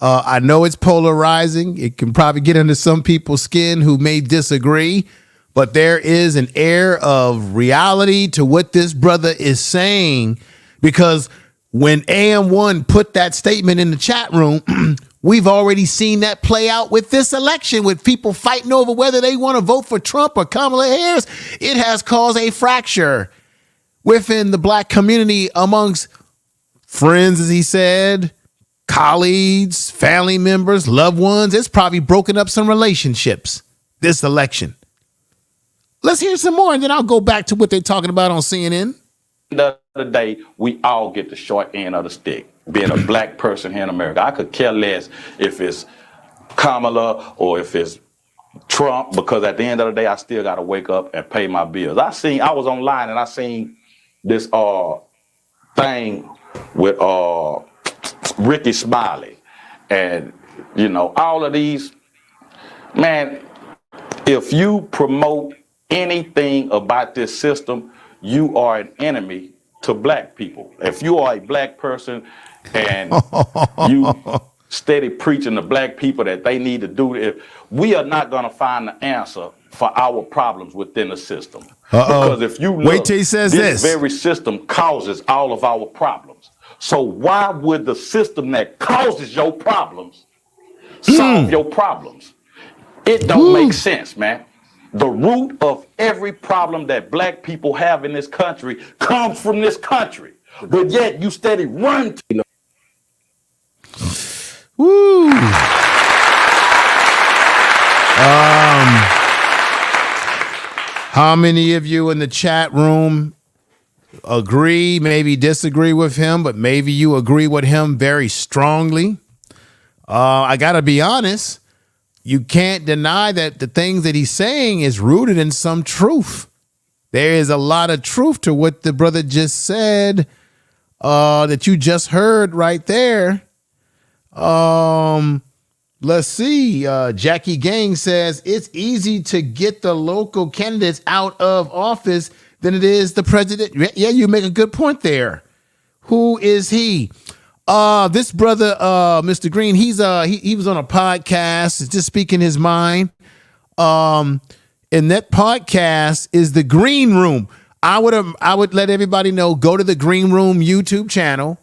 I know it's polarizing. It can probably get under some people's skin who may disagree, but there is an air of reality to what this brother is saying, because when AM1 put that statement in the chat room, we've already seen that play out with this election, with people fighting over whether they want to vote for Trump or Kamala Harris. It has caused a fracture within the black community amongst friends, as he said, colleagues, family members, loved ones. It's probably broken up some relationships, this election. Let's hear some more, and then I'll go back to what they're talking about on CNN. The other day, we all get the short end of the stick. Being a black person here in America, I could care less if it's Kamala or if it's Trump, because at the end of the day, I still got to wake up and pay my bills. I was online and I seen this thing with Ricky Smiley, and all of these, man, if you promote anything about this system, you are an enemy to black people. If you are a black person and you steady preaching to black people that they need to do it, we are not going to find the answer for our problems within the system. Because if you look, wait till he says this very system causes all of our problems. So why would the system that causes your problems solve your problems? It don't make sense, man. The root of every problem that black people have in this country comes from this country. But yet you steady run to Woo. How many of you in the chat room agree, maybe disagree with him, but maybe you agree with him very strongly? I got to be honest. You can't deny that the things that he's saying is rooted in some truth. There is a lot of truth to what the brother just said, that you just heard right there. Let's see. Jackie Gang says it's easy to get the local candidates out of office than it is the president. Yeah, you make a good point there. Who is he? This brother, Mr. Green, he was on a podcast, just speaking his mind. And that podcast is The Green Room. I would let everybody know, go to The Green Room YouTube channel,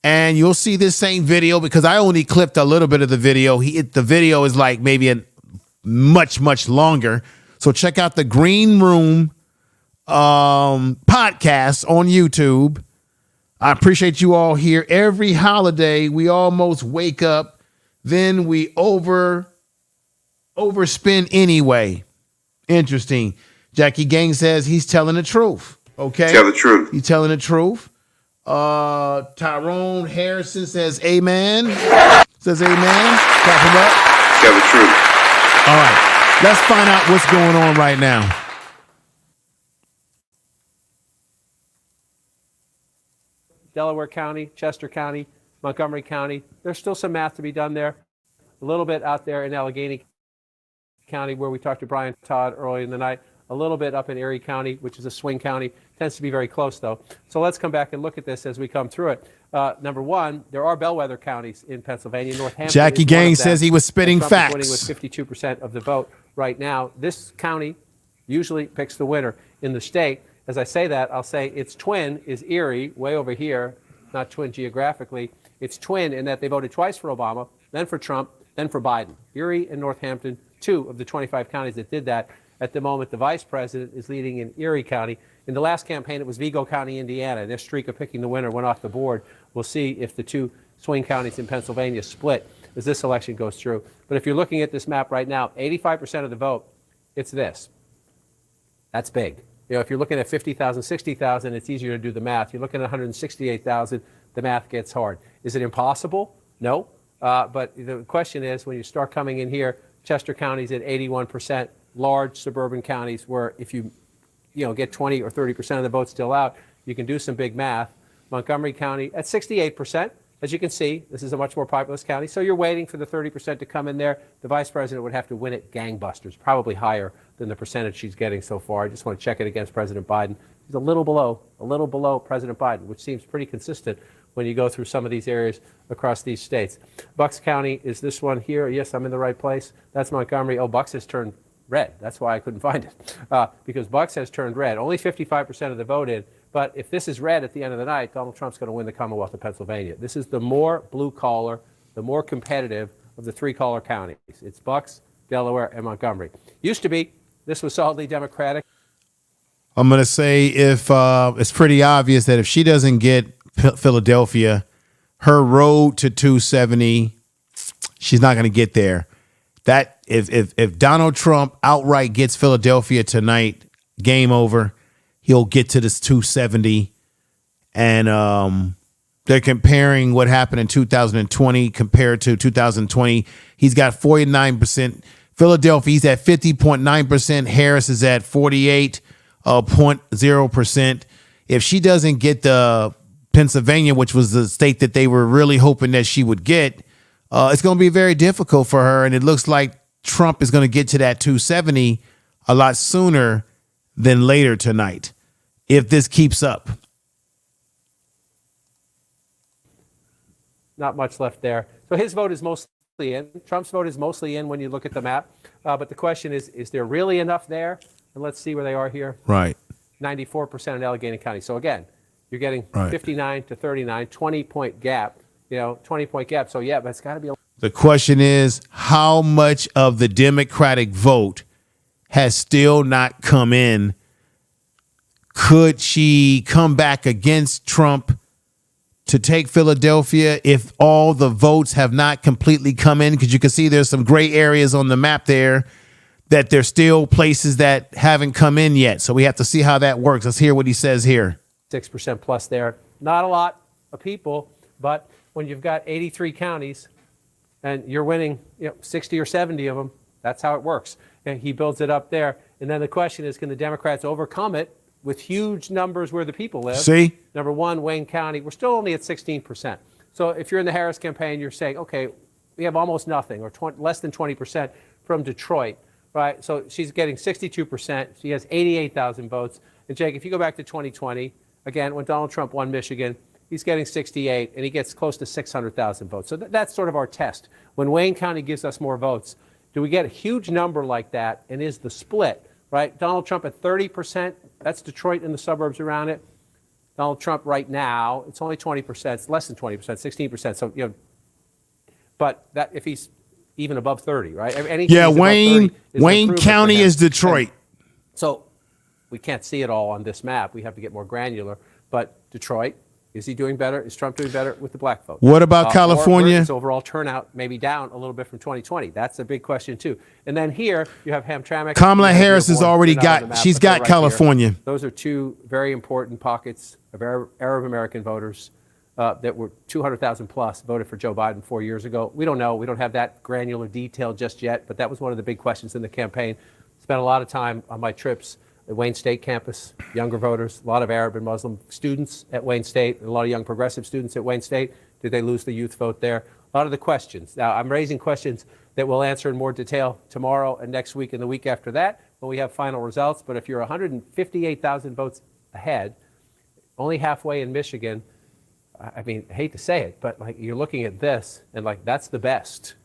and you'll see this same video, because I only clipped a little bit of the video. The video is like maybe a much longer. So check out The Green Room podcast on YouTube. I appreciate you all here. Every holiday, we almost wake up, then we overspend anyway. Interesting. Jackie Gang says he's telling the truth. Okay. Tell the truth. He's telling the truth. Tyrone Harrison says amen. Says amen. Clap him up. Tell the truth. All right. Let's find out what's going on right now. Delaware County, Chester County, Montgomery County. There's still some math to be done there. A little bit out there in Allegheny County, where we talked to Brian Todd early in the night. A little bit up in Erie County, which is a swing county. Tends to be very close, though. So let's come back and look at this as we come through it. Number one, there are bellwether counties in Pennsylvania. Northampton. Jackie Gang says he was spitting Trump facts. is winning with 52% of the vote right now. This county usually picks the winner in the state. As I say that, I'll say its twin is Erie, way over here, not twin geographically. It's twin in that they voted twice for Obama, then for Trump, then for Biden. Erie and Northampton, 2 of the 25 counties that did that. At the moment, the vice president is leading in Erie County. In the last campaign, it was Vigo County, Indiana. Their streak of picking the winner went off the board. We'll see if the 2 swing counties in Pennsylvania split as this election goes through. But if you're looking at this map right now, 85% of the vote, it's this. That's big. You know, if you're looking at 50,000, 60,000, it's easier to do the math. You're looking at 168,000, the math gets hard. Is it impossible? No. But the question is, when you start coming in here, Chester County's at 81%, large suburban counties where if you get 20 or 30% of the vote still out, you can do some big math. Montgomery County at 68%. As you can see, this is a much more populous county, so you're waiting for the 30% to come in there. The vice president would have to win it gangbusters, probably higher than the percentage she's getting so far. I just want to check it against President Biden. He's a little below President Biden, which seems pretty consistent when you go through some of these areas across these states. Bucks County is this one here. Yes, I'm in the right place. That's Montgomery. Oh, Bucks has turned red. That's why I couldn't find it, because Bucks has turned red. Only 55% of the vote in. But if this is red at the end of the night, Donald Trump's going to win the Commonwealth of Pennsylvania. This is the more blue collar, the more competitive of the three collar counties. It's Bucks, Delaware, and Montgomery. Used to be, this was solidly Democratic. I'm going to say if it's pretty obvious that if she doesn't get Philadelphia, her road to 270, she's not going to get there. That if Donald Trump outright gets Philadelphia tonight, game over. He'll get to this 270, and they're comparing what happened in 2020 compared to 2020. He's got 49%. Philadelphia, he's at 50.9%. Harris is at 48.0%. If she doesn't get the Pennsylvania, which was the state that they were really hoping that she would get, it's going to be very difficult for her. And it looks like Trump is going to get to that 270 a lot sooner than later tonight if this keeps up. Not much left there. So his vote is mostly in. Trump's vote is mostly in when you look at the map. But the question is there really enough there? And let's see where they are here. Right. 94% in Allegheny County. So again, you're getting Right. 59 to 39, 20-point gap. 20-point gap. So yeah, but it's got to be a The question is, how much of the Democratic vote has still not come in? Could she come back against Trump to take Philadelphia if all the votes have not completely come in? Because you can see there's some gray areas on the map there that there's still places that haven't come in yet. So we have to see how that works. Let's hear what he says here. 6% plus there. Not a lot of people, but when you've got 83 counties and you're winning 60 or 70 of them, that's how it works. And he builds it up there. And then the question is, can the Democrats overcome it with huge numbers where the people live? See? Number one, Wayne County, we're still only at 16%. So if you're in the Harris campaign, you're saying, okay, we have almost nothing or less than 20% from Detroit, right? So she's getting 62%. She has 88,000 votes. And Jake, if you go back to 2020, again, when Donald Trump won Michigan, he's getting 68, and he gets close to 600,000 votes. So that's sort of our test. When Wayne County gives us more votes, do we get a huge number like that, and is the split, right? Donald Trump at 30%, that's Detroit and the suburbs around it. Donald Trump right now, it's only 20%, it's less than 20%, 16%. So, but that if he's even above 30, right? Anything Yeah, he's above 30 is Wayne improvement County for him. is Detroit. So we can't see it all on this map. We have to get more granular. But Detroit, is he doing better? Is Trump doing better with the black vote? What about California? Or is overall turnout maybe down a little bit from 2020? That's a big question, too. And then here, you have Hamtramck. Kamala Harris has already got, she's got California. Those are two very important pockets of Arab American voters that were 200,000 plus voted for Joe Biden 4 years ago. We don't know. We don't have that granular detail just yet, but that was one of the big questions in the campaign. Spent a lot of time on my trips at Wayne State campus, younger voters, a lot of Arab and Muslim students at Wayne State, and a lot of young progressive students at Wayne State. Did they lose the youth vote there? A lot of the questions. Now, I'm raising questions that we'll answer in more detail tomorrow and next week and the week after that when we have final results. But if you're 158,000 votes ahead, only halfway in Michigan, I mean, I hate to say it, but you're looking at this and that's the best.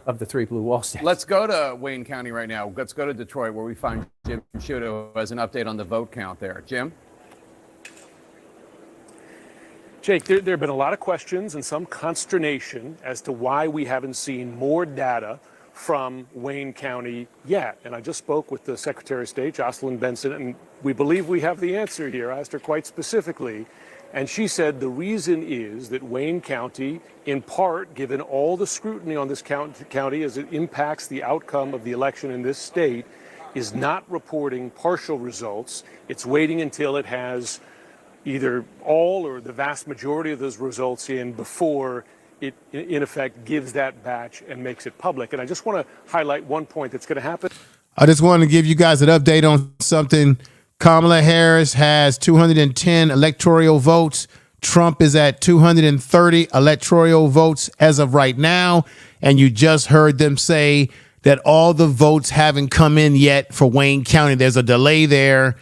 Of the three blue wall states. Let's go to Wayne County right now. Let's go to Detroit, where we find Jim Sciutto, who has an update on the vote count there. Jim? Jake, there have been a lot of questions and some consternation as to why we haven't seen more data from Wayne County yet. And I just spoke with the Secretary of State, Jocelyn Benson, and we believe we have the answer here. I asked her quite specifically. And she said the reason is that Wayne County, in part, given all the scrutiny on this county as it impacts the outcome of the election in this state, is not reporting partial results. It's waiting until it has either all or the vast majority of those results in before it, in effect, gives that batch and makes it public. And I just want to highlight one point that's going to happen. I just wanted to give you guys an update on something. Kamala Harris has 210 electoral votes. Trump is at 230 electoral votes as of right now. And you just heard them say that all the votes haven't come in yet for Wayne County. There's a delay there.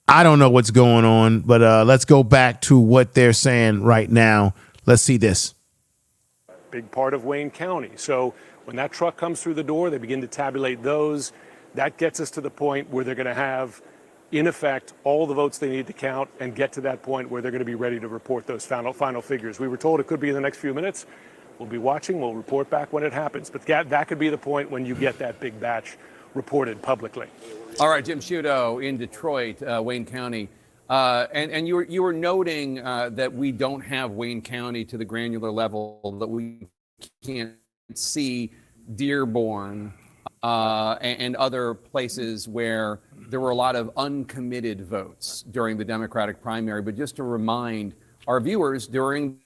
I don't know what's going on, but let's go back to what they're saying right now. Let's see this. Big part of Wayne County. So when that truck comes through the door, they begin to tabulate those. That gets us to the point where they're going to have, in effect, all the votes they need to count and get to that point where they're going to be ready to report those final figures. We were told it could be in the next few minutes. We'll be watching. We'll report back when it happens. But that could be the point when you get that big batch reported publicly. All right, Jim Sciutto in Detroit, Wayne County. And you were noting that we don't have Wayne County to the granular level, that we can't see Dearborn and other places where there were a lot of uncommitted votes during the Democratic primary. But just to remind our viewers, during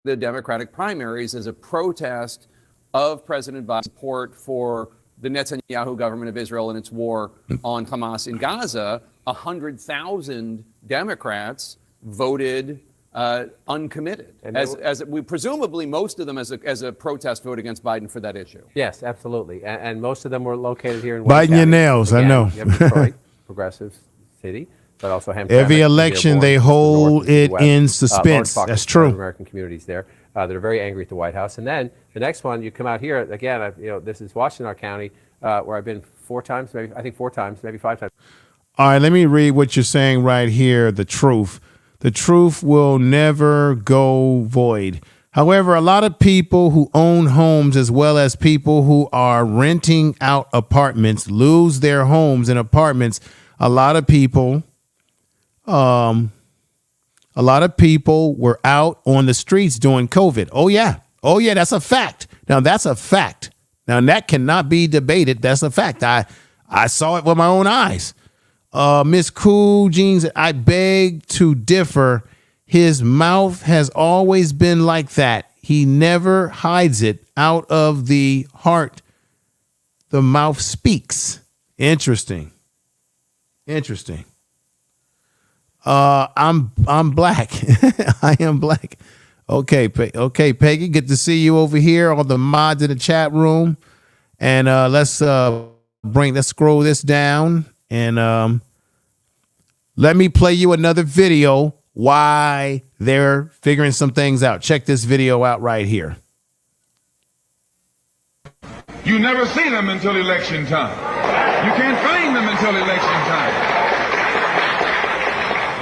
the Democratic primaries, as a protest of President Biden's support for the Netanyahu government of Israel and its war on Hamas in Gaza, 100,000 Democrats voted uncommitted, as we presumably most of them as a protest vote against Biden for that issue. Yes, absolutely, and most of them were located here in Biting your nails, Again, I know. You have Detroit, progressive city, but also Hampton. Every election they hold it in suspense. That's true. American communities there that are very angry at the White House, and then the next one, you come out here again. This is Washtenaw County, where I've been 4 times, maybe 5 times. All right, let me read what you're saying right here. The truth. The truth will never go void. However, a lot of people who own homes, as well as people who are renting out apartments, lose their homes and apartments. A lot of people were out on the streets during COVID. Oh yeah, that's a fact. Now that's a fact. Now that cannot be debated. That's a fact. I saw it with my own eyes. Miss Cool Jeans, I beg to differ. His mouth has always been like that. He never hides it. Out of the heart, the mouth speaks. Interesting. I'm black. I am black. Okay, Peggy, good to see you over here. All the mods in the chat room, and let's scroll this down, and let me play you another video why they're figuring some things out. Check this video out right here. You never see them until election time. You can't find them until election time.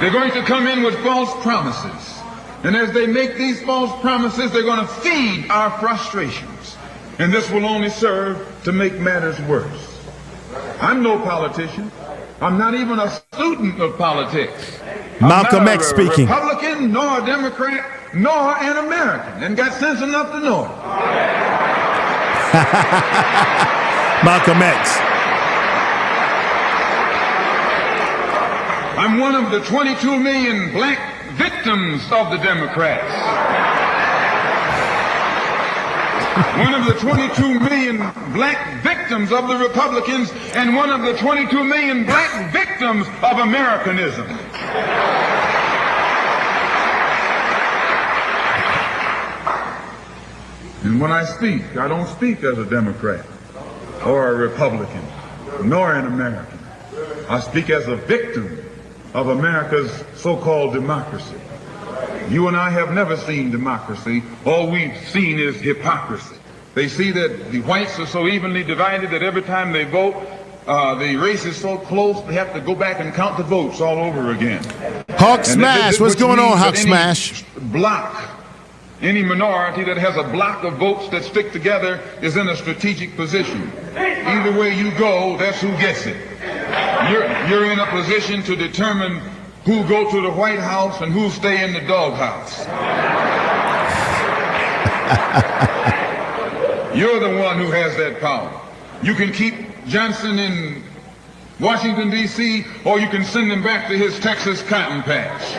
They're going to come in with false promises. And as they make these false promises, they're going to feed our frustrations. And this will only serve to make matters worse. I'm no politician. I'm not even a student of politics. Malcolm X speaking. I'm not a Republican, nor a Democrat, nor an American, and got sense enough to know it. Malcolm X. I'm one of the 22 million black victims of the Democrats. One of the 22 million black victims of the Republicans, and one of the 22 million black victims of Americanism. And when I speak, I don't speak as a Democrat or a Republican, nor an American. I speak as a victim of America's so-called democracy. You and I have never seen democracy. All we've seen is hypocrisy. They see that the whites are so evenly divided that every time they vote, the race is so close, they have to go back and count the votes all over again. Hawk Smash, what's going on, Hawk Smash? Any minority that has a block of votes that stick together is in a strategic position. Either way you go, that's who gets it. You're in a position to determine who go to the White House and who stay in the doghouse. You're the one who has that power. You can keep Johnson in Washington, D.C., or you can send him back to his Texas cotton patch.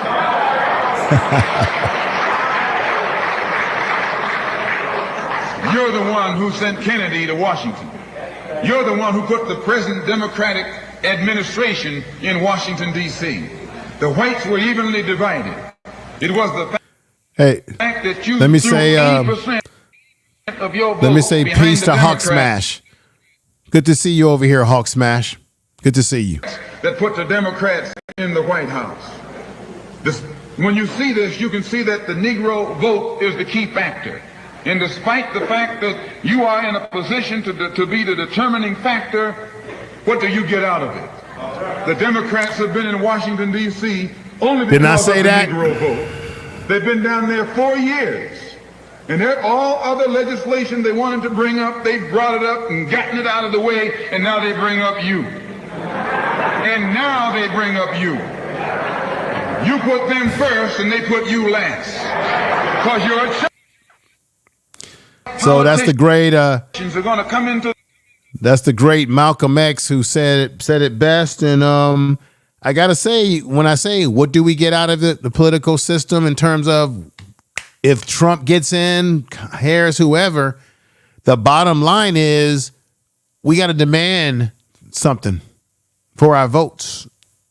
You're the one who sent Kennedy to Washington. You're the one who put the present Democratic administration in Washington, D.C. The whites were evenly divided. It was the fact that you let me threw say, 80% of your vote let me say behind peace the to Hawk Democrats. Smash. Good to see you over here, Hawk Smash. Good to see you. That put the Democrats in the White House. When you see this, you can see that the Negro vote is the key factor. And despite the fact that you are in a position to be the determining factor, what do you get out of it? The Democrats have been in Washington, D.C. only because of the Negro vote. They've been down there 4 years. And all other legislation they wanted to bring up, they brought it up and gotten it out of the way, and now they bring up you. And now they bring up you. You put them first and they put you last. Because you're a So that's the great are going to come into that's the great Malcolm X who said it best. And I gotta say, when I say what do we get out of the political system in terms of if Trump gets in, Harris, whoever, the bottom line is we got to demand something for our votes,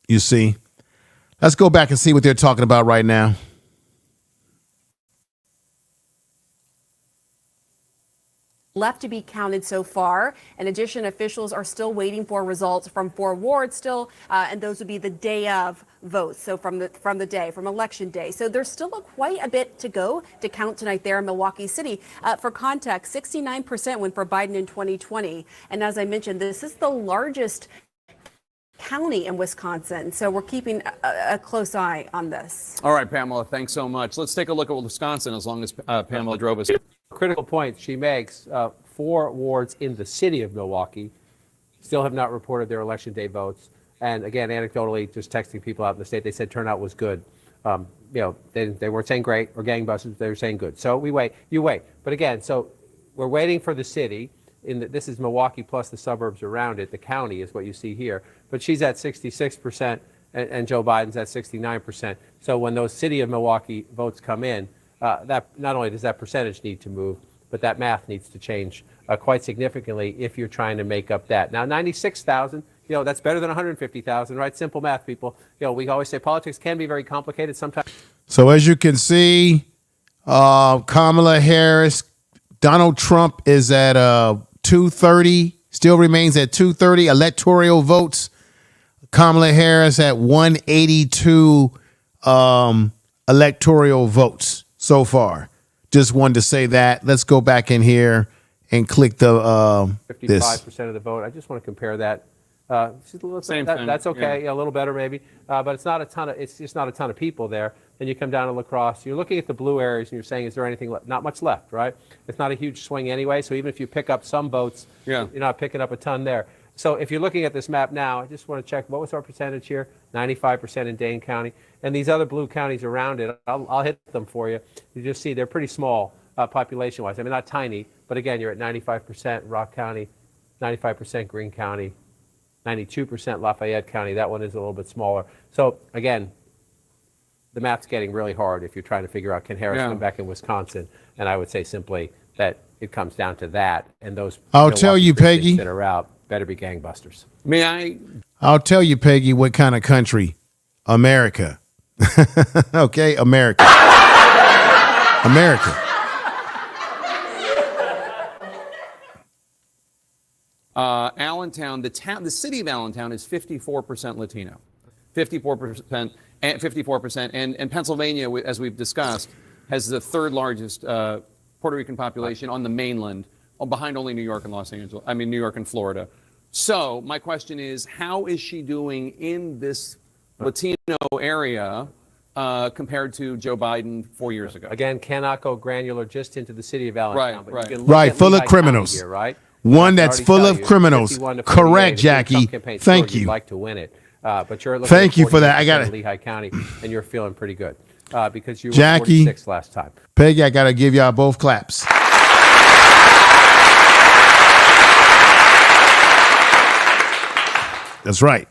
you see. Let's go back and see what they're talking about right now. Left to be counted so far. In addition, officials are still waiting for results from 4 wards still, and those would be the day of votes. So from election day. So there's still quite a bit to go to count tonight there in Milwaukee City. For context, 69% went for Biden in 2020. And as I mentioned, this is the largest county in Wisconsin. So we're keeping a close eye on this. All right, Pamela, thanks so much. Let's take a look at Wisconsin as long as Pamela drove us here. Critical point she makes, 4 wards in the city of Milwaukee still have not reported their election day votes. And again, anecdotally, just texting people out in the state, they said turnout was good. They weren't saying great or gangbusters, they were saying good. So we wait, you wait. But again, so we're waiting for the city. This is Milwaukee plus the suburbs around it. The county is what you see here. But she's at 66% and Joe Biden's at 69%. So when those city of Milwaukee votes come in, that not only does that percentage need to move, but that math needs to change quite significantly if you're trying to make up that. Now, 96,000, that's better than 150,000, right? Simple math, people. We always say politics can be very complicated sometimes. So as you can see, Kamala Harris, Donald Trump is at 230, still remains at 230 electoral votes. Kamala Harris at 182 electoral votes so far. Just wanted to say that. Let's go back in here and click the 55% of the vote. I just want to compare that. Same thing. That's okay. Yeah. A little better maybe, but it's not a ton of. It's just not a ton of people there. Then you come down to La Crosse. You're looking at the blue areas and you're saying, is there anything left? Not much left, right? It's not a huge swing anyway. So even if you pick up some votes, you're not picking up a ton there. So if you're looking at this map now, I just want to check what was our percentage here? 95% in Dane County, and these other blue counties around it. I'll hit them for you. You just see they're pretty small population-wise. I mean, not tiny, but again, you're at 95% Rock County, 95% Greene County, 92% Lafayette County. That one is a little bit smaller. So again, the math's getting really hard if you're trying to figure out can Harris come back in Wisconsin. And I would say simply that it comes down to that. And those I'll tell you, Peggy, that are out better be gangbusters. May I? I'll tell you, Peggy, what kind of country? America. Okay, America. America. Allentown, the city of Allentown is 54% Latino, 54%, and Pennsylvania, as we've discussed, has the third largest Puerto Rican population on the mainland, behind only New York and New York and Florida. So my question is, how is she doing in this Latino area compared to Joe Biden 4 years ago? Again, cannot go granular just into the city of Allentown. Right, full of criminals. Here, right? One that's full of criminals. Correct, Jackie. Thank you. You'd like to win it, but you're looking Thank you for that. I got it. Lehigh County, and you're feeling pretty good because you were Jackie, 46 last time. Peggy, I got to give y'all both claps. That's right.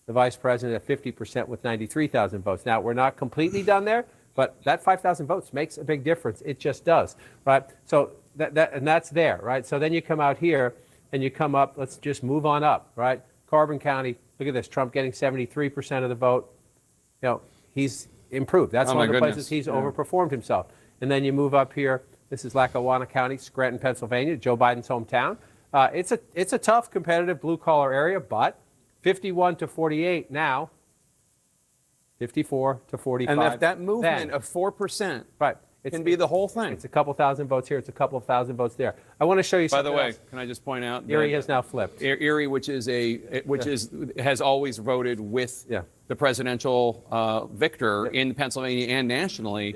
The vice president at 50% with 93,000 votes. Now, we're not completely done there, but that 5,000 votes makes a big difference. It just does, right? So that's there, right? So then you come out here and you come up, let's just move on up, right? Carbon County, look at this, Trump getting 73% of the vote. He's improved. That's one of the places he's overperformed himself. And then you move up here, this is Lackawanna County, Scranton, Pennsylvania, Joe Biden's hometown. It's a tough, competitive blue-collar area, but 51 to 48 now, 54 to 45. And if that movement then, of 4% right, can be the whole thing. It's a couple thousand votes here. It's a couple thousand votes there. I want to show you By something the way, else. can I just point out Erie has now flipped. Erie, which has always voted with the presidential victor in Pennsylvania and nationally,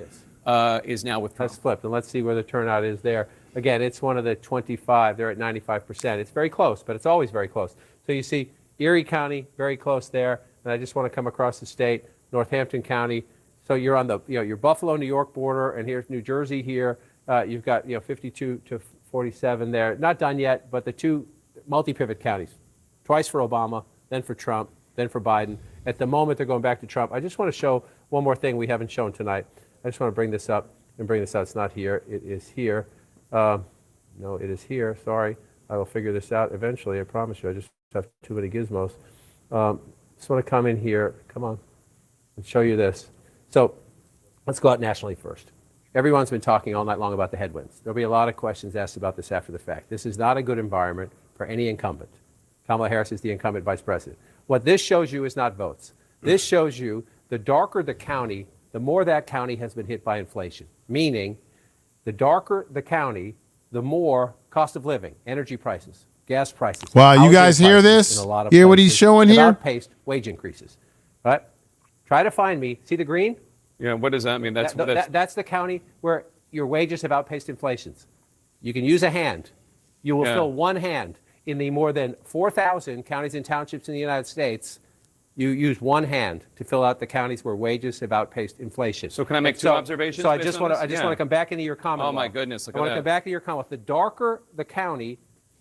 is now with Trump. Has flipped, and let's see where the turnout is there. Again, it's one of the 25. They're at 95%. It's very close, but it's always very close. So you see Erie County, very close there. And I just want to come across the state, Northampton County. So you're on the, your Buffalo, New York border, and here's New Jersey here. You've got, 52 to 47 there. Not done yet, but the two multi-pivot counties, twice for Obama, then for Trump, then for Biden. At the moment, they're going back to Trump. I just want to show one more thing we haven't shown tonight. I just want to bring this up and bring this out. It's not here. It is here. No, it is here. Sorry. I will figure this out eventually. I promise you. I just have too many gizmos. Just want to come in here. Come on. And show you this. So let's go out nationally first. Everyone's been talking all night long about the headwinds. There'll be a lot of questions asked about this after the fact. This is not a good environment for any incumbent. Kamala Harris is the incumbent vice president. What this shows you is not votes. This shows you the darker the county, the more that county has been hit by inflation. Meaning, the darker the county, the more cost of living, energy prices, gas prices. Wow, you guys hear this? Hear what he's showing here? Outpaced wage increases. Right? Try to find me. See the green? Yeah, what does that mean? That's the county where your wages have outpaced inflations. You can use a hand. You will fill one hand. In the more than 4,000 counties and townships in the United States, you use one hand to fill out the counties where wages have outpaced inflation. So can I make two observations? So I just want to come back into your comment. Oh my goodness! I want to come back to your comment. The darker the county,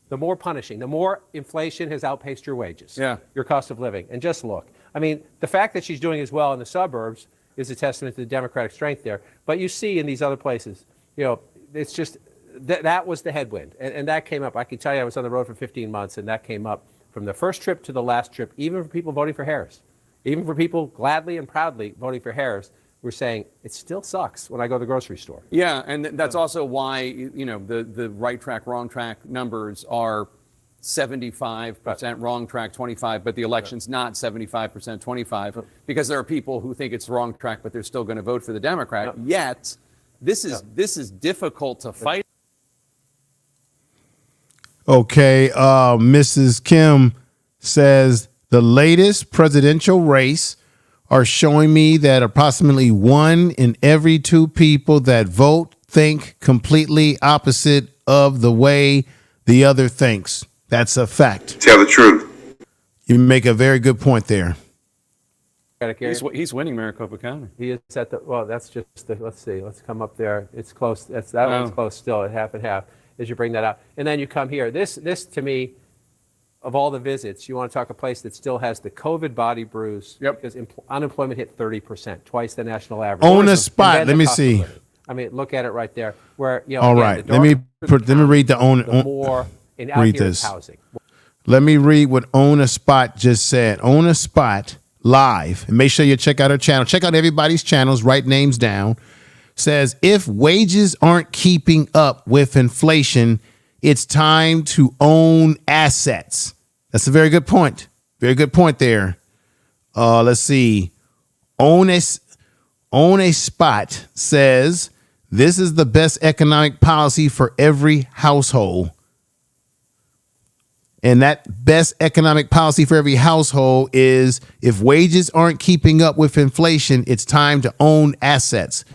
the more punishing, the more inflation has outpaced your wages. Yeah. Your cost of living. And just look. I mean, the fact that she's doing as well in the suburbs is a testament to the Democratic strength there. But you see in these other places, it's just that was the headwind, and that came up. I can tell you, I was on the road for 15 months, and that came up from the first trip to the last trip. Even for people voting for Harris, even for people gladly and proudly voting for Harris, we're saying it still sucks when I go to the grocery store. Yeah, and that's also why the right track, wrong track numbers are 75% wrong track, 25, but the election's not 75%, 25, because there are people who think it's wrong track, but they're still going to vote for the Democrat. Yet, this is difficult to fight. Okay, Mrs. Kim says the latest presidential race are showing me that approximately 1 in every 2 people that vote think completely opposite of the way the other thinks. That's a fact. Tell the truth. You make a very good point there. He's winning Maricopa County. He is at the, well, that's just the, let's see, let's come up there. It's close. That one's close still at half and half as you bring that out. And then you come here. This to me, of all the visits, you want to talk a place that still has the COVID body bruise because unemployment hit 30%, twice the national average. On the spot, let me see. I mean, look at it right there. Where all right, let me read the own. More in out read here this. Housing. Let me read what On a Spot just said. On a Spot live, and make sure you check out her channel. Check out everybody's channels. Write names down. Says if wages aren't keeping up with inflation, it's time to own assets. That's a very good point. Very good point there. Let's see. On a Spot says this is the best economic policy for every household. And that best economic policy for every household is if wages aren't keeping up with inflation, it's time to own assets.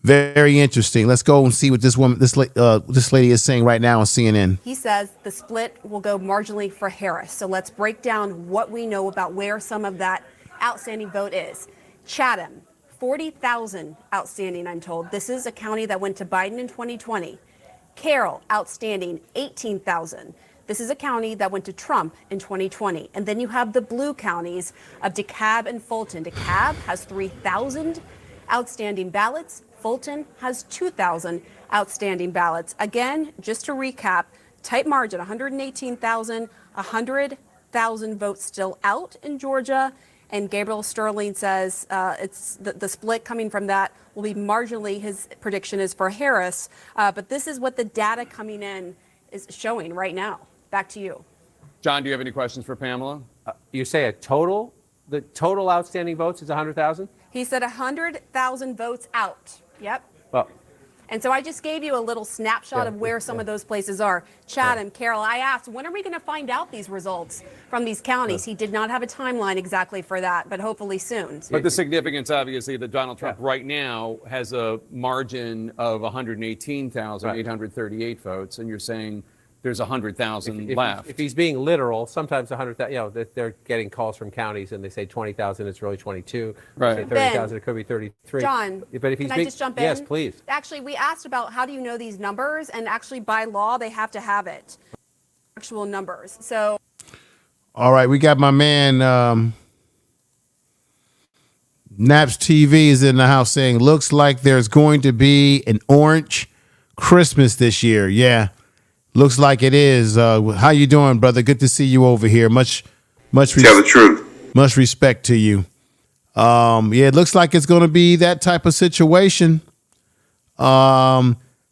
Very interesting. Let's go and see what this lady is saying right now on CNN. He says the split will go marginally for Harris. So let's break down what we know about where some of that outstanding vote is. Chatham, 40,000 outstanding, I'm told. This is a county that went to Biden in 2020. Carroll, outstanding, 18,000. This is a county that went to Trump in 2020. And then you have the blue counties of DeKalb and Fulton. DeKalb has 3,000 outstanding ballots. Fulton has 2,000 outstanding ballots. Again, just to recap, tight margin, 118,000, 100,000 votes still out in Georgia. And Gabriel Sterling says it's the split coming from that will be marginally, his prediction is for Harris. But this is what the data coming in is showing right now. Back to you. John, do you have any questions for Pamela? You say the total outstanding votes is 100,000? He said 100,000 votes out. Yep. Well, and so I just gave you a little snapshot of where some of those places are. Chatham, Carroll, I asked, when are we going to find out these results from these counties? He did not have a timeline exactly for that, but hopefully soon. But the significance, obviously, that Donald Trump right now has a margin of 118,838 votes, and you're saying there's 100,000 left. If he's being literal, sometimes 100,000, they're getting calls from counties and they say 20,000, it's really 22. Right. They say 30,000, it could be 33. John, but if he's can I just jump in? Yes, please. Actually, we asked about how do you know these numbers, and actually by law, they have to have it. Actual numbers. So. All right, we got my man Naps TV is in the house saying, looks like there's going to be an orange Christmas this year. Yeah. Looks like it is. How you doing, brother? Good to see you over here. Much tell the truth. Much respect to you. Yeah, it looks like it's going to be that type of situation.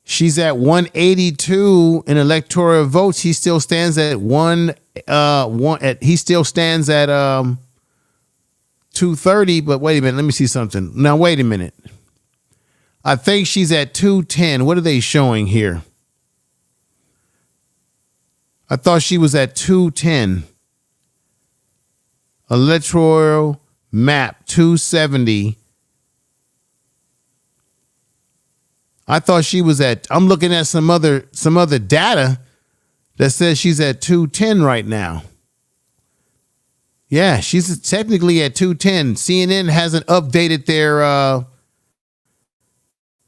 She's at 182 in electoral votes. He still stands at he still stands at 230. But wait a minute, let me see something. Now wait a minute. I think she's at 210. What are they showing here? I thought she was at 210. Electoral map 270. I thought she was at, I'm looking at some other data that says she's at 210 right now. Yeah, she's technically at 210. CNN hasn't updated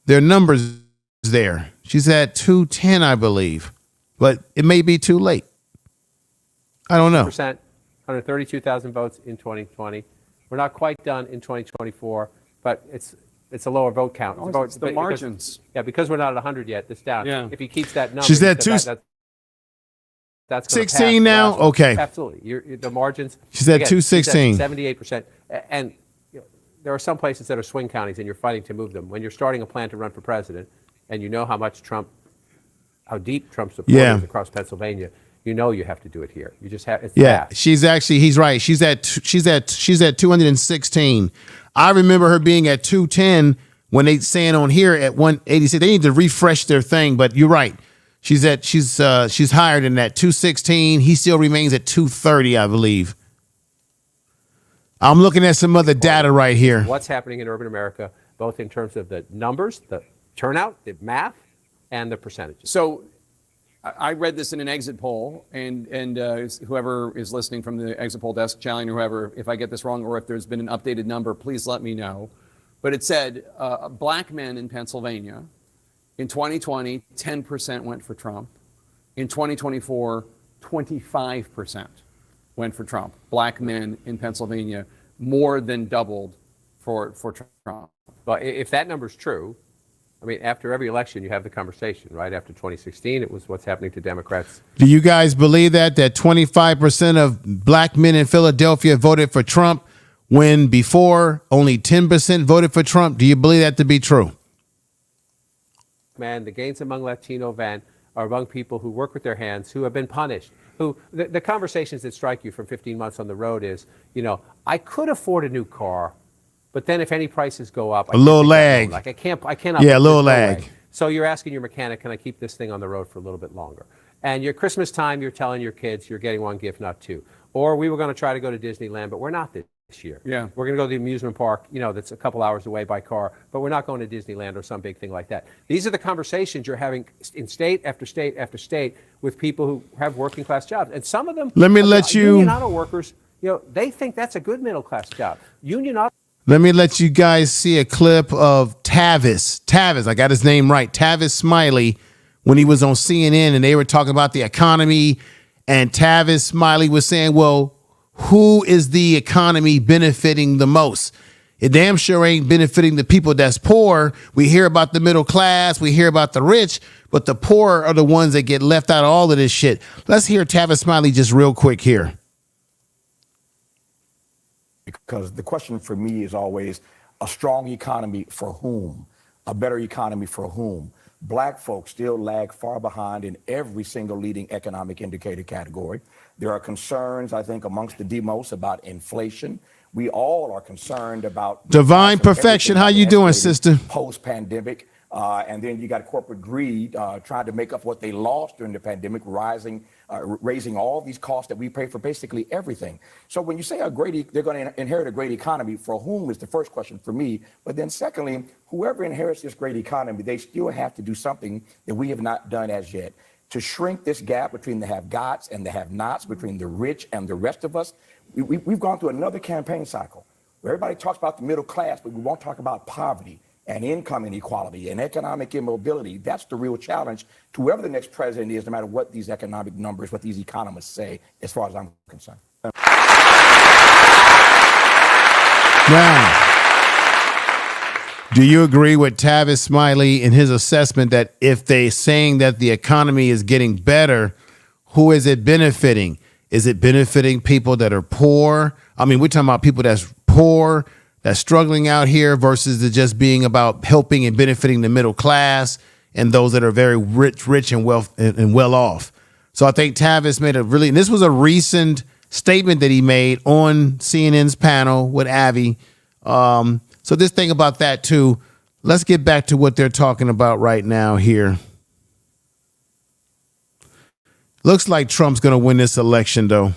their numbers there. She's at 210, I believe. But it may be too late. I don't know. 132,000 votes in 2020. We're not quite done in 2024, but it's a lower vote count. It's the margins. Because we're not at 100 yet. It's down. Yeah. If he keeps that number, she's at that's 16 now. Okay. Absolutely. The margins. She's at 216. 78%. And there are some places that are swing counties, and you're fighting to move them. When you're starting a plan to run for president, and you know how deep Trump's support is across Pennsylvania, you know you have to do it here. You just have. It's fast. She's actually. He's right. She's at 216. I remember her being at 210 when they saying on here at 186. They need to refresh their thing, but you're right. She's higher than that. 216. He still remains at 230, I believe. I'm looking at some other data right here. What's happening in urban America, both in terms of the numbers, the turnout, the math, and the percentages. So I read this in an exit poll, and whoever is listening from the exit poll desk, Challenger, whoever, if I get this wrong or if there's been an updated number, please let me know. But it said black men in Pennsylvania in 2020, 10% went for Trump. In 2024, 25% went for Trump. Black men in Pennsylvania more than doubled for Trump. Well, if that number's true, I mean, after every election, you have the conversation, right? After 2016, it was what's happening to Democrats. Do you guys believe that 25% of black men in Philadelphia voted for Trump when before only 10% voted for Trump? Do you believe that to be true? Man, the gains among Latino men are among people who work with their hands, who have been punished. The conversations that strike you from 15 months on the road is, I could afford a new car, but then if any prices go up, a little lag. I cannot. Yeah, a little lag. So you're asking your mechanic, can I keep this thing on the road for a little bit longer? And your Christmas time, you're telling your kids you're getting one gift, not two. Or we were going to try to go to Disneyland, but we're not this year. Yeah. We're going to go to the amusement park, that's a couple hours away by car, but we're not going to Disneyland or some big thing like that. These are the conversations you're having in state after state after state with people who have working class jobs. And some of them, union auto workers, they think that's a good middle class job. Let me let you guys see a clip of Tavis, I got his name right, Tavis Smiley, when he was on CNN and they were talking about the economy, and Tavis Smiley was saying, well, who is the economy benefiting the most? It damn sure ain't benefiting the people that's poor. We hear about the middle class, we hear about the rich, but the poor are the ones that get left out of all of this shit. Let's hear Tavis Smiley just real quick here. Because the question for me is always a strong economy for whom? A better economy for whom? Black folks still lag far behind in every single leading economic indicator category. There are concerns, I think, amongst the demos about inflation. We all are concerned about Divine Perfection. How you doing, sister? Post-pandemic. And then you got corporate greed trying to make up what they lost during the pandemic, raising all these costs that we pay for basically everything. So when you say they're going to inherit a great economy, for whom is the first question for me. But then secondly, whoever inherits this great economy, they still have to do something that we have not done as yet. To shrink this gap between the have-gots and the have-nots, between the rich and the rest of us. We've gone through another campaign cycle where everybody talks about the middle class, but we won't talk about poverty and income inequality and economic immobility. That's the real challenge to whoever the next president is, no matter what these economic numbers, what these economists say, as far as I'm concerned. Now, do you agree with Tavis Smiley in his assessment that if they're saying that the economy is getting better, who is it benefiting? Is it benefiting people that are poor? I mean, we're talking about people that's poor, that's struggling out here versus it just being about helping and benefiting the middle class and those that are very rich and well off. So I think Tavis made and this was a recent statement that he made on CNN's panel with Avi. So just think about that too. Let's get back to what they're talking about right now here. Looks like Trump's going to win this election, though.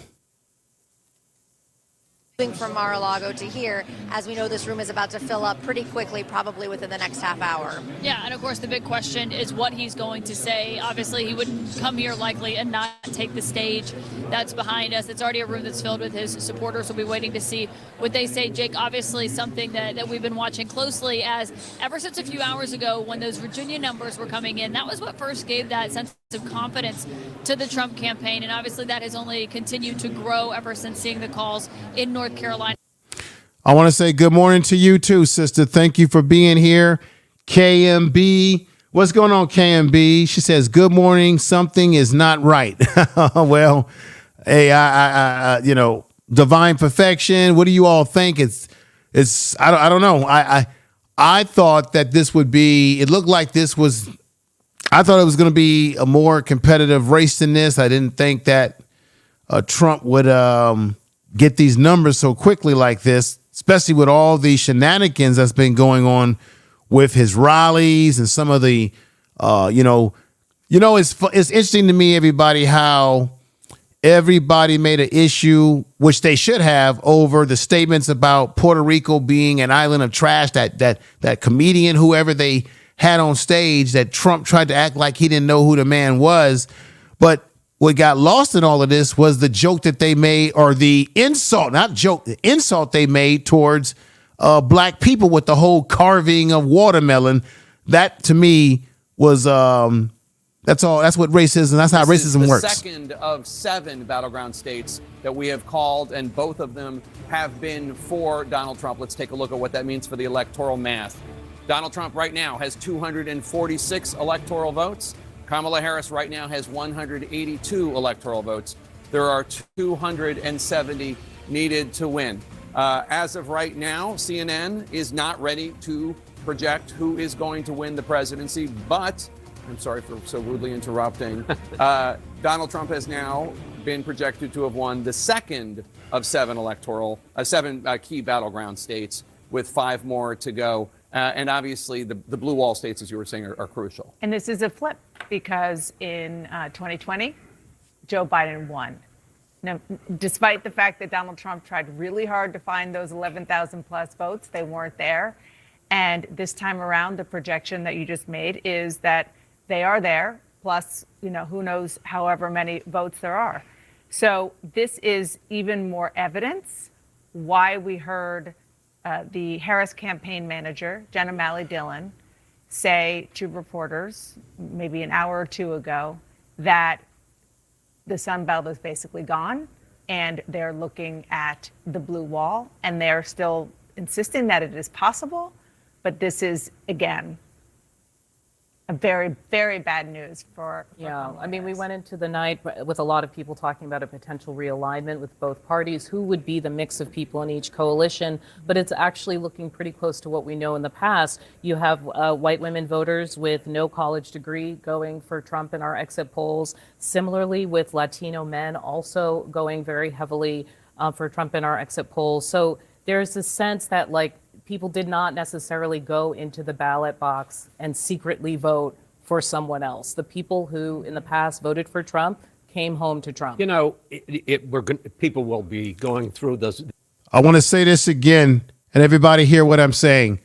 From Mar-a-Lago to here, as we know, this room is about to fill up pretty quickly, probably within the next half hour. Yeah, and of course the big question is what he's going to say. Obviously, he wouldn't come here likely and not take the stage that's behind us. It's already a room that's filled with his supporters. We'll be waiting to see what they say. Jake, obviously something that we've been watching closely, as ever since a few hours ago when those Virginia numbers were coming in, that was what first gave that sense of confidence to the Trump campaign. And obviously that has only continued to grow ever since seeing the calls in North Carolina. I want to say good morning to you too, sister. Thank you for being here. KMB. What's going on, KMB? She says, good morning. Something is not right. Well, hey, I Divine Perfection. What do you all think? I don't know. I thought that this would be, it looked like I thought it was going to be a more competitive race than this. I didn't think that Trump would get these numbers so quickly like this, especially with all the shenanigans that's been going on with his rallies and some of the, it's interesting to me, everybody, how everybody made an issue, which they should have, over the statements about Puerto Rico being an island of trash, that comedian, whoever they had on stage, that Trump tried to act like he didn't know who the man was. But what got lost in all of this was the joke that they made, or the insult, not joke, the insult they made towards black people with the whole carving of watermelon. That to me was, that's all. That's what racism, that's how racism works. This is the second of 7 battleground states that we have called, and both of them have been for Donald Trump. Let's take a look at what that means for the electoral math. Donald Trump right now has 246 electoral votes. Kamala Harris right now has 182 electoral votes. There are 270 needed to win. As of right now, CNN is not ready to project who is going to win the presidency, but I'm sorry for so rudely interrupting. Donald Trump has now been projected to have won the second of 7 key battleground states, with 5 more to go. And obviously, the blue wall states, as you were saying, are crucial. And this is a flip, because in 2020, Joe Biden won. Now, despite the fact that Donald Trump tried really hard to find those 11,000 plus votes, they weren't there. And this time around, the projection that you just made is that they are there, plus, who knows however many votes there are. So this is even more evidence why we heard the Harris campaign manager, Jenna Malley-Dillon, say to reporters maybe an hour or 2 ago that the Sun Belt is basically gone, and they're looking at the blue wall, and they're still insisting that it is possible. But this is, again, Very, very bad news for I mean, we went into the night with a lot of people talking about a potential realignment with both parties. Who would be the mix of people in each coalition? But it's actually looking pretty close to what we know in the past. You have white women voters with no college degree going for Trump in our exit polls. Similarly, with Latino men also going very heavily for Trump in our exit polls. So there's a sense that, like, people did not necessarily go into the ballot box and secretly vote for someone else. The people who in the past voted for Trump came home to Trump. You know, people will be going through this. I want to say this again, and everybody hear what I'm saying.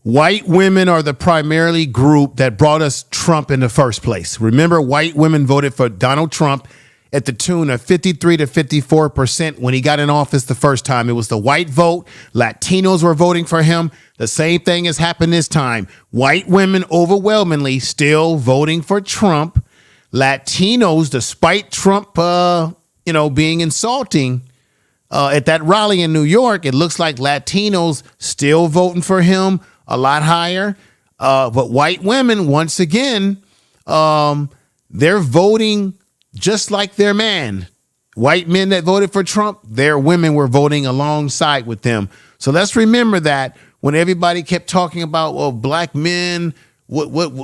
White women are the primarily group that brought us Trump in the first place. Remember, white women voted for Donald Trump at the tune of 53 to 54% when he got in office the first time. It was the white vote. Latinos were voting for him. The same thing has happened this time. White women overwhelmingly still voting for Trump. Latinos, despite Trump, being insulting at that rally in New York, it looks like Latinos still voting for him a lot higher. But white women, once again, they're voting just like their man. White men that voted for Trump, their women were voting alongside with them. So let's remember that when everybody kept talking about, black men, what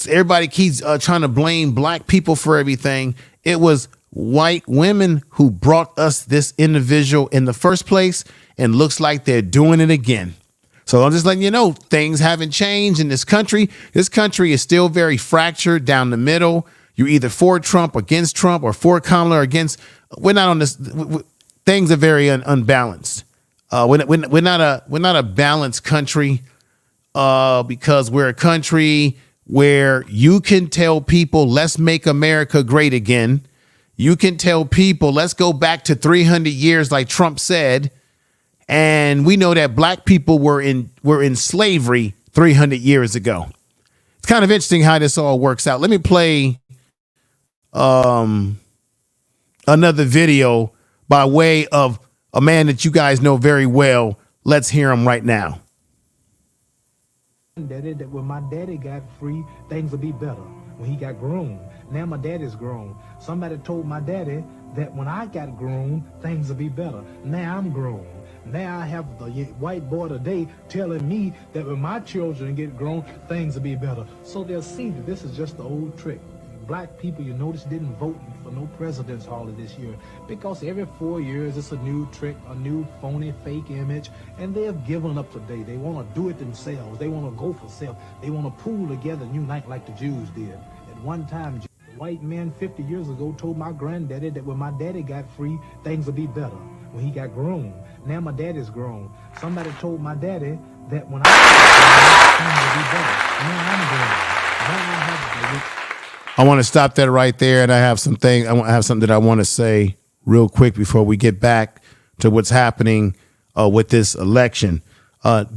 everybody keeps trying to blame black people for everything. It was white women who brought us this individual in the first place, and looks like they're doing it again. So I'm just letting you know, things haven't changed in this country. This country is still very fractured down the middle. You're either for Trump, against Trump, or for Kamala, or against. We're not on this. Things are very unbalanced. We're not a balanced country because we're a country where you can tell people, let's make America great again. You can tell people, let's go back to 300 years, like Trump said. And we know that black people were in slavery 300 years ago. It's kind of interesting how this all works out. Let me play another video by way of a man that you guys know very well. Let's hear him right now. Daddy, that when my daddy got free, things would be better. When he got grown, now my daddy's grown. Somebody told my daddy that when I got grown, things would be better. Now I'm grown. Now I have the white boy today telling me that when my children get grown, things will be better. So they'll see that this is just the old trick. Black people, you notice, didn't vote for no president's holiday this year because every 4 years it's a new trick, a new phony, fake image, and they have given up today. They want to do it themselves. They want to go for self. They want to pool together and unite like the Jews did. At one time, white men 50 years ago told my granddaddy that when my daddy got free, things would be better. When he got grown, now my daddy's grown. Somebody told my daddy that when I got grown, things would be better. Now I'm grown. Now I have I want to stop that right there, and I have something that I want to say real quick before we get back to what's happening with this election.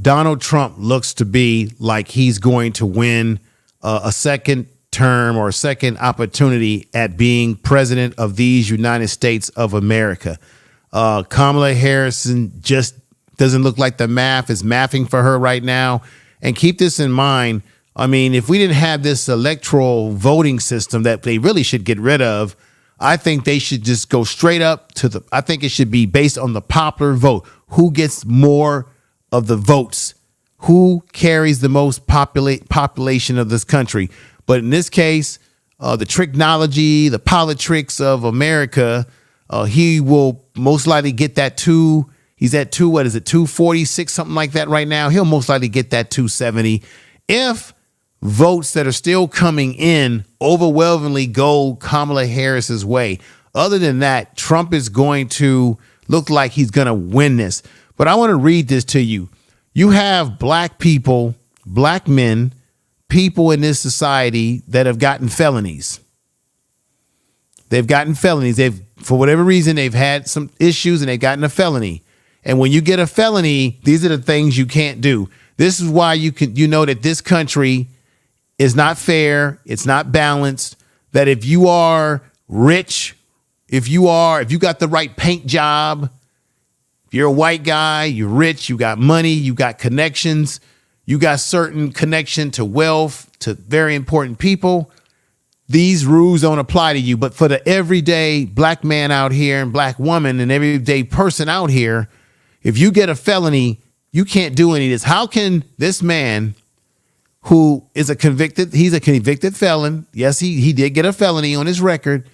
Donald Trump looks to be like he's going to win a second term or a second opportunity at being president of these United States of America. Kamala Harris just doesn't look like the math is mathing for her right now. And keep this in mind. I mean, if we didn't have this electoral voting system that they really should get rid of, I think they should just go straight up to I think it should be based on the popular vote. Who gets more of the votes? Who carries the most population of this country? But in this case, the technology, the politics of America, he will most likely get that he's at 246, something like that right now. He'll most likely get that 270. If votes that are still coming in overwhelmingly go Kamala Harris's way. Other than that, Trump is going to look like he's going to win this. But I want to read this to you. You have black people, black men, people in this society that have gotten felonies. They've gotten felonies. For whatever reason, they've had some issues and they've gotten a felony. And when you get a felony, these are the things you can't do. This is why you know that this country is not fair. It's not balanced. That if you are rich, if you got the right paint job, if you're a white guy, you're rich, you got money, you got connections, you got certain connection to wealth, to very important people, these rules don't apply to you. But for the everyday black man out here and black woman and everyday person out here, if you get a felony, you can't do any of this. How can this man who is he's a convicted felon. Yes, he did get a felony on his record.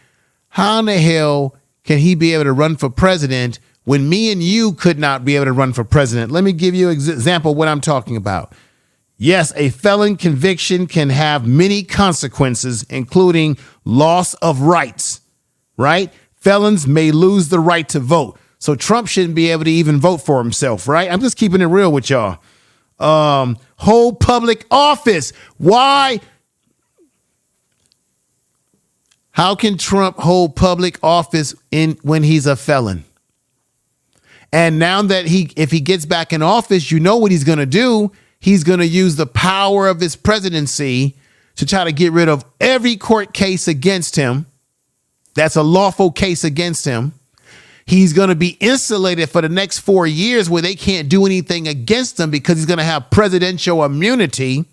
How in the hell can he be able to run for president when me and you could not be able to run for president? Let me give you an example of what I'm talking about. Yes, a felon conviction can have many consequences, including loss of rights, right? Felons may lose the right to vote. So Trump shouldn't be able to even vote for himself, right? I'm just keeping it real with y'all. Hold public office. Why? How can Trump hold public office when he's a felon? And now that if he gets back in office, you know what he's going to do. He's going to use the power of his presidency to try to get rid of every court case against him. That's a lawful case against him. He's going to be insulated for the next 4 years where they can't do anything against him because he's going to have presidential immunity.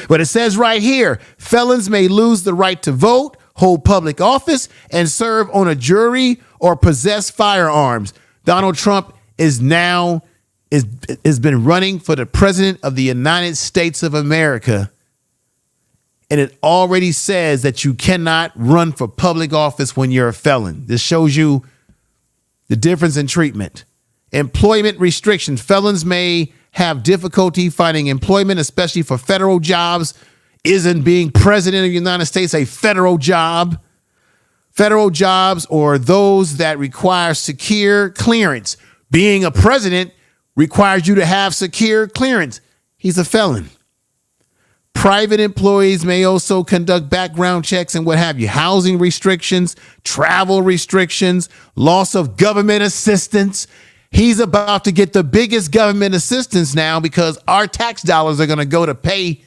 But it says right here, felons may lose the right to vote, hold public office, and serve on a jury or possess firearms. Donald Trump has been running for the president of the United States of America. And it already says that you cannot run for public office when you're a felon. This shows you the difference in treatment. Employment restrictions. Felons may have difficulty finding employment, especially for federal jobs. Isn't being president of the United States a federal job? Federal jobs or those that require secure clearance. Being a president requires you to have secure clearance. He's a felon. Private employees may also conduct background checks and what have you. Housing restrictions, travel restrictions, loss of government assistance. He's about to get the biggest government assistance now because our tax dollars are going to go to pay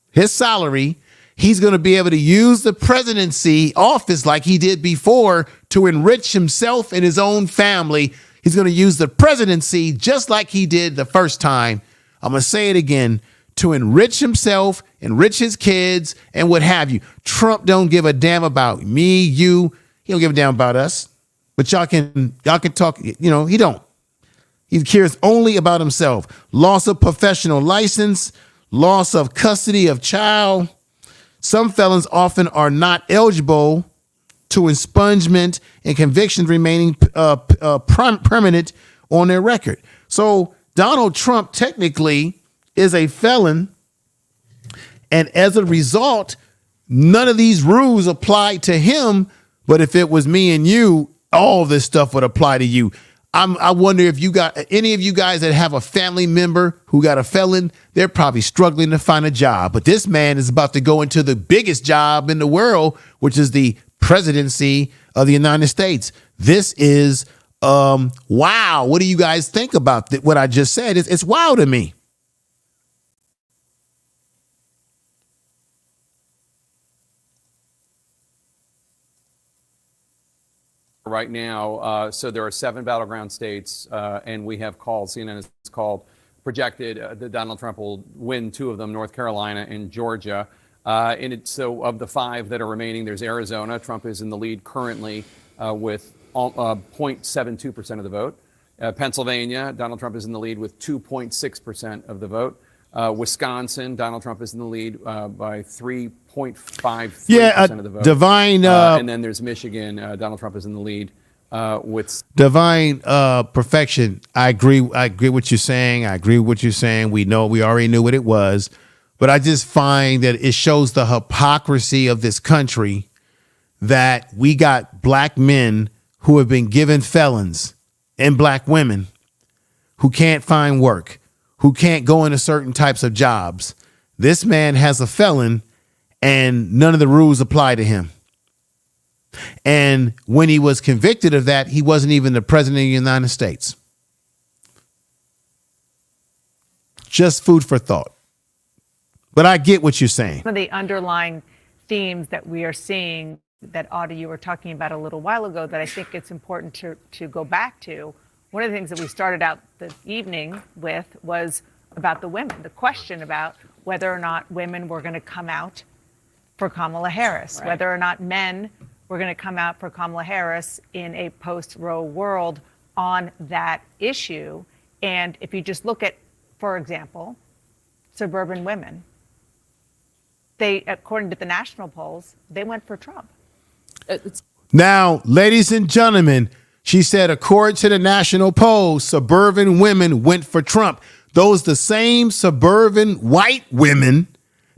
his salary. He's going to be able to use the presidency office like he did before to enrich himself and his own family. He's going to use the presidency just like he did the first time. I'm going to say it again. To enrich himself, enrich his kids, and what have you. Trump don't give a damn about me, you. He don't give a damn about us. But y'all can talk, he don't. He cares only about himself. Loss of professional license, loss of custody of child. Some felons often are not eligible to expungement and convictions remaining permanent on their record. So Donald Trump technically is a felon, and as a result, none of these rules apply to him. But if it was me and you, all this stuff would apply to you. I wonder if you got any of you guys that have a family member who got a felon, they're probably struggling to find a job. But this man is about to go into the biggest job in the world, which is the presidency of the United States. This is wow. What do you guys think about what I just said? It's wow to me. Right now, so there are 7 battleground states, and we have called, CNN has called, projected that Donald Trump will win 2 of them, North Carolina and Georgia. So of the 5 that are remaining, there's Arizona. Trump is in the lead currently with 0.72% of the vote. Pennsylvania, Donald Trump is in the lead with 2.6% of the vote. Wisconsin, Donald Trump is in the lead by 3.53% of the vote. Divine. And then there's Michigan. Donald Trump is in the lead with divine perfection. I agree. I agree with what you're saying. We already knew what it was, but I just find that it shows the hypocrisy of this country that we got black men who have been given felons and black women who can't find work, who can't go into certain types of jobs. This man has a felon and none of the rules apply to him. And when he was convicted of that, he wasn't even the president of the United States. Just food for thought. But I get what you're saying. Some of the underlying themes that we are seeing that, Audie, you were talking about a little while ago that I think it's important to go back to. One of the things that we started out the evening with was about the women, the question about whether or not women were going to come out for Kamala Harris, Right. whether or not men were going to come out for Kamala Harris in a post-Roe world on that issue. And if you just look at, for example, suburban women, they, according to the national polls, they went for Trump. Now, ladies and gentlemen, she said, according to the national polls, suburban women went for Trump. Those the same suburban white women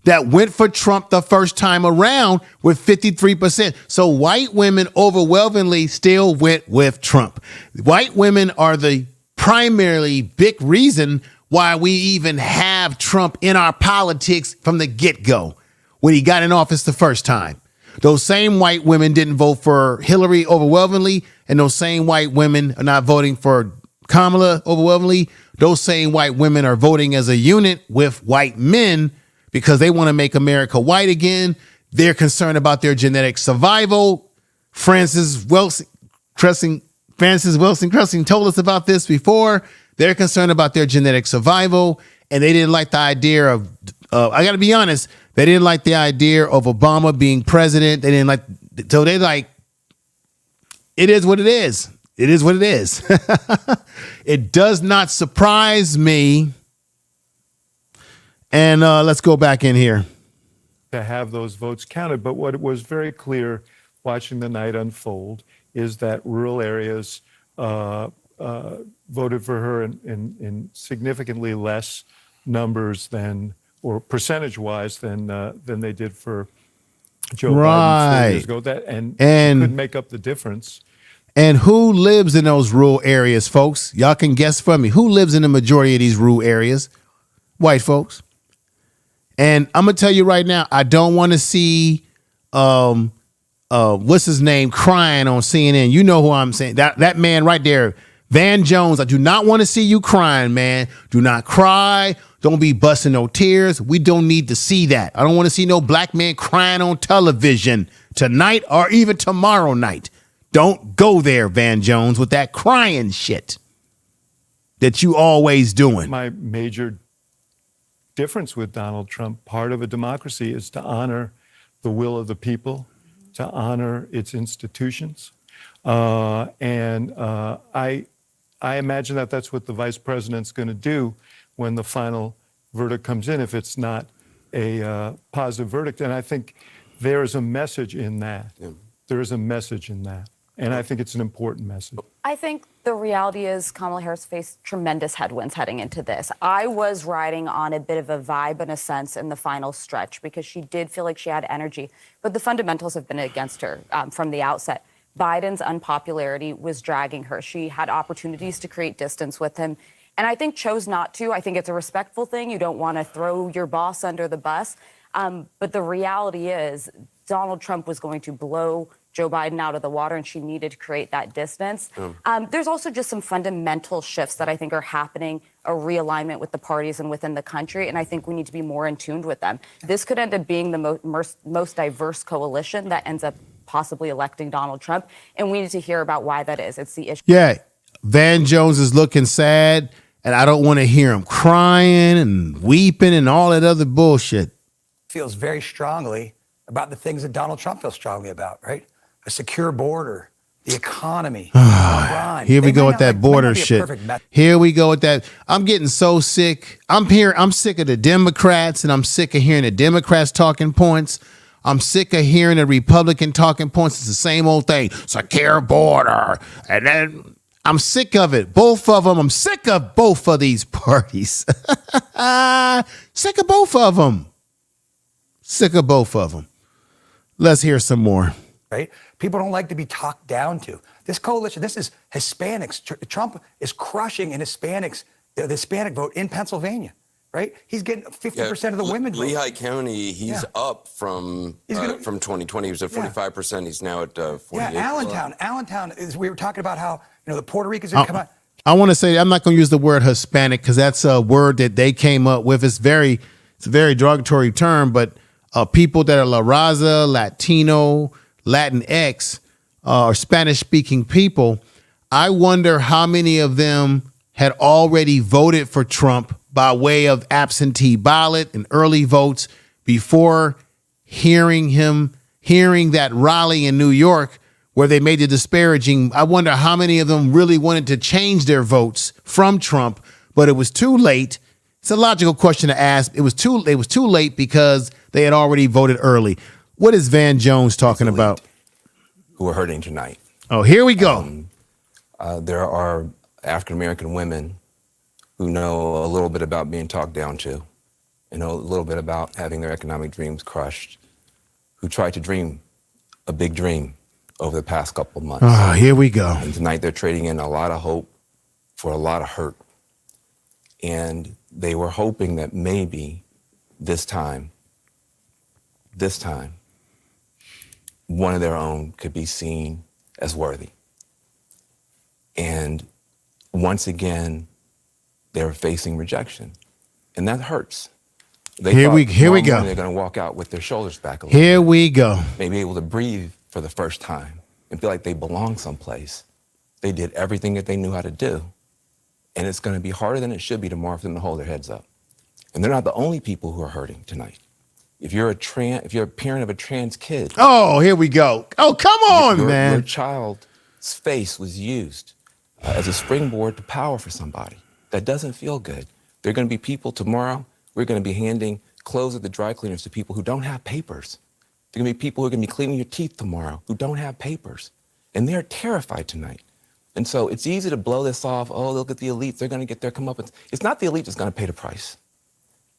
that went for Trump the first time around with 53%. So white women overwhelmingly still went with Trump. White women are the primarily big reason why we even have Trump in our politics from the get-go when he got in office the first time. Those same white women didn't vote for Hillary overwhelmingly, and those same white women are not voting for Kamala overwhelmingly. Those same white women are voting as a unit with white men because they want to make America white again. They're concerned about their genetic survival. Francis Wilson Cressing told us about this before. They're concerned about their genetic survival, and they didn't like the idea of, I got to be honest, they didn't like the idea of Obama being president. They didn't like, so they like, it is what it is. It is what it is. It does not surprise me. And let's go back in here. To have those votes counted. But what was very clear watching the night unfold is that rural areas voted for her in significantly less numbers than, or percentage-wise, than they did for Joe Biden 4 years ago. And could make up the difference. And who lives in those rural areas, folks? Y'all can guess for me. Who lives in the majority of these rural areas? White folks. And I'm going to tell you right now, I don't want to see, what's his name, crying on CNN. You know who I'm saying. That man right there, Van Jones. I do not want to see you crying, man. Do not cry. Don't be busting no tears. We don't need to see that. I don't want to see no black man crying on television tonight or even tomorrow night. Don't go there, Van Jones, with that crying shit that you always doing. My major difference with Donald Trump, part of a democracy is to honor the will of the people, to honor its institutions. I imagine that that's what the vice president's going to do when the final verdict comes in, if it's not a positive verdict. And I think there is a message in that. Yeah. There is a message in that. And I think it's an important message. I think the reality is Kamala Harris faced tremendous headwinds heading into this. I was riding on a bit of a vibe in a sense in the final stretch because she did feel like she had energy, but the fundamentals have been against her from the outset. Biden's unpopularity was dragging her. She had opportunities to create distance with him, and I think chose not to. I think it's a respectful thing. You don't want to throw your boss under the bus. But the reality is Donald Trump was going to blow Joe Biden out of the water, and she needed to create that distance. There's also just some fundamental shifts that I think are happening, a realignment with the parties and within the country, and I think we need to be more in tune with them. This could end up being the most diverse coalition that ends up possibly electing Donald Trump, and we need to hear about why that is. It's the issue. Yeah, Van Jones is looking sad, and I don't want to hear him crying and weeping and all that other bullshit. Feels very strongly about the things that Donald Trump feels strongly about, right? A secure border, the economy. Here we go with that border shit. Here we go with that. I'm getting so sick. I'm sick of the Democrats, and I'm sick of hearing the Democrats talking points. I'm sick of hearing the Republican talking points. It's the same old thing. Secure border. And then I'm sick of it. Both of them. I'm sick of both of these parties. Sick of both of them. Sick of both of them. Let's hear some more. Right? People don't like to be talked down to. This coalition, this is Hispanics. Trump is crushing in Hispanics, the Hispanic vote in Pennsylvania, right? He's getting 50% of the women vote. Lehigh County, he's up from 2020. He was at 45%. He's now at 48%. Yeah, Allentown is, we were talking about how, the Puerto Ricans are coming out. I want to say, I'm not going to use the word Hispanic because that's a word that they came up with. It's a very derogatory term, but people that are La Raza, Latino, Latinx, or Spanish-speaking people, I wonder how many of them had already voted for Trump by way of absentee ballot and early votes before hearing that rally in New York where they made the disparaging. I wonder how many of them really wanted to change their votes from Trump, but it was too late. It's a logical question to ask. It was too late because they had already voted early. What is Van Jones talking about? Who are hurting tonight. Oh, here we go. There are African-American women who know a little bit about being talked down to, and know a little bit about having their economic dreams crushed, who tried to dream a big dream over the past couple of months. Oh, here we go. And tonight they're trading in a lot of hope for a lot of hurt. And they were hoping that maybe this time, one of their own could be seen as worthy. And once again, they're facing rejection. And that hurts. Here we go. They're going to walk out with their shoulders back a little Here we go. Maybe able to breathe for the first time and feel like they belong someplace. They did everything that they knew how to do. And it's going to be harder than it should be tomorrow for them to hold their heads up. And they're not the only people who are hurting tonight. If you're a parent of a trans kid. Oh, here we go. Oh, come on, man. Your child's face was used as a springboard to power for somebody. That doesn't feel good. There are going to be people tomorrow, we're going to be handing clothes at the dry cleaners to people who don't have papers. There are going to be people who are going to be cleaning your teeth tomorrow who don't have papers. And they're terrified tonight. And so it's easy to blow this off. Oh, look at the elites. They're going to get their comeuppance. It's not the elite that's going to pay the price.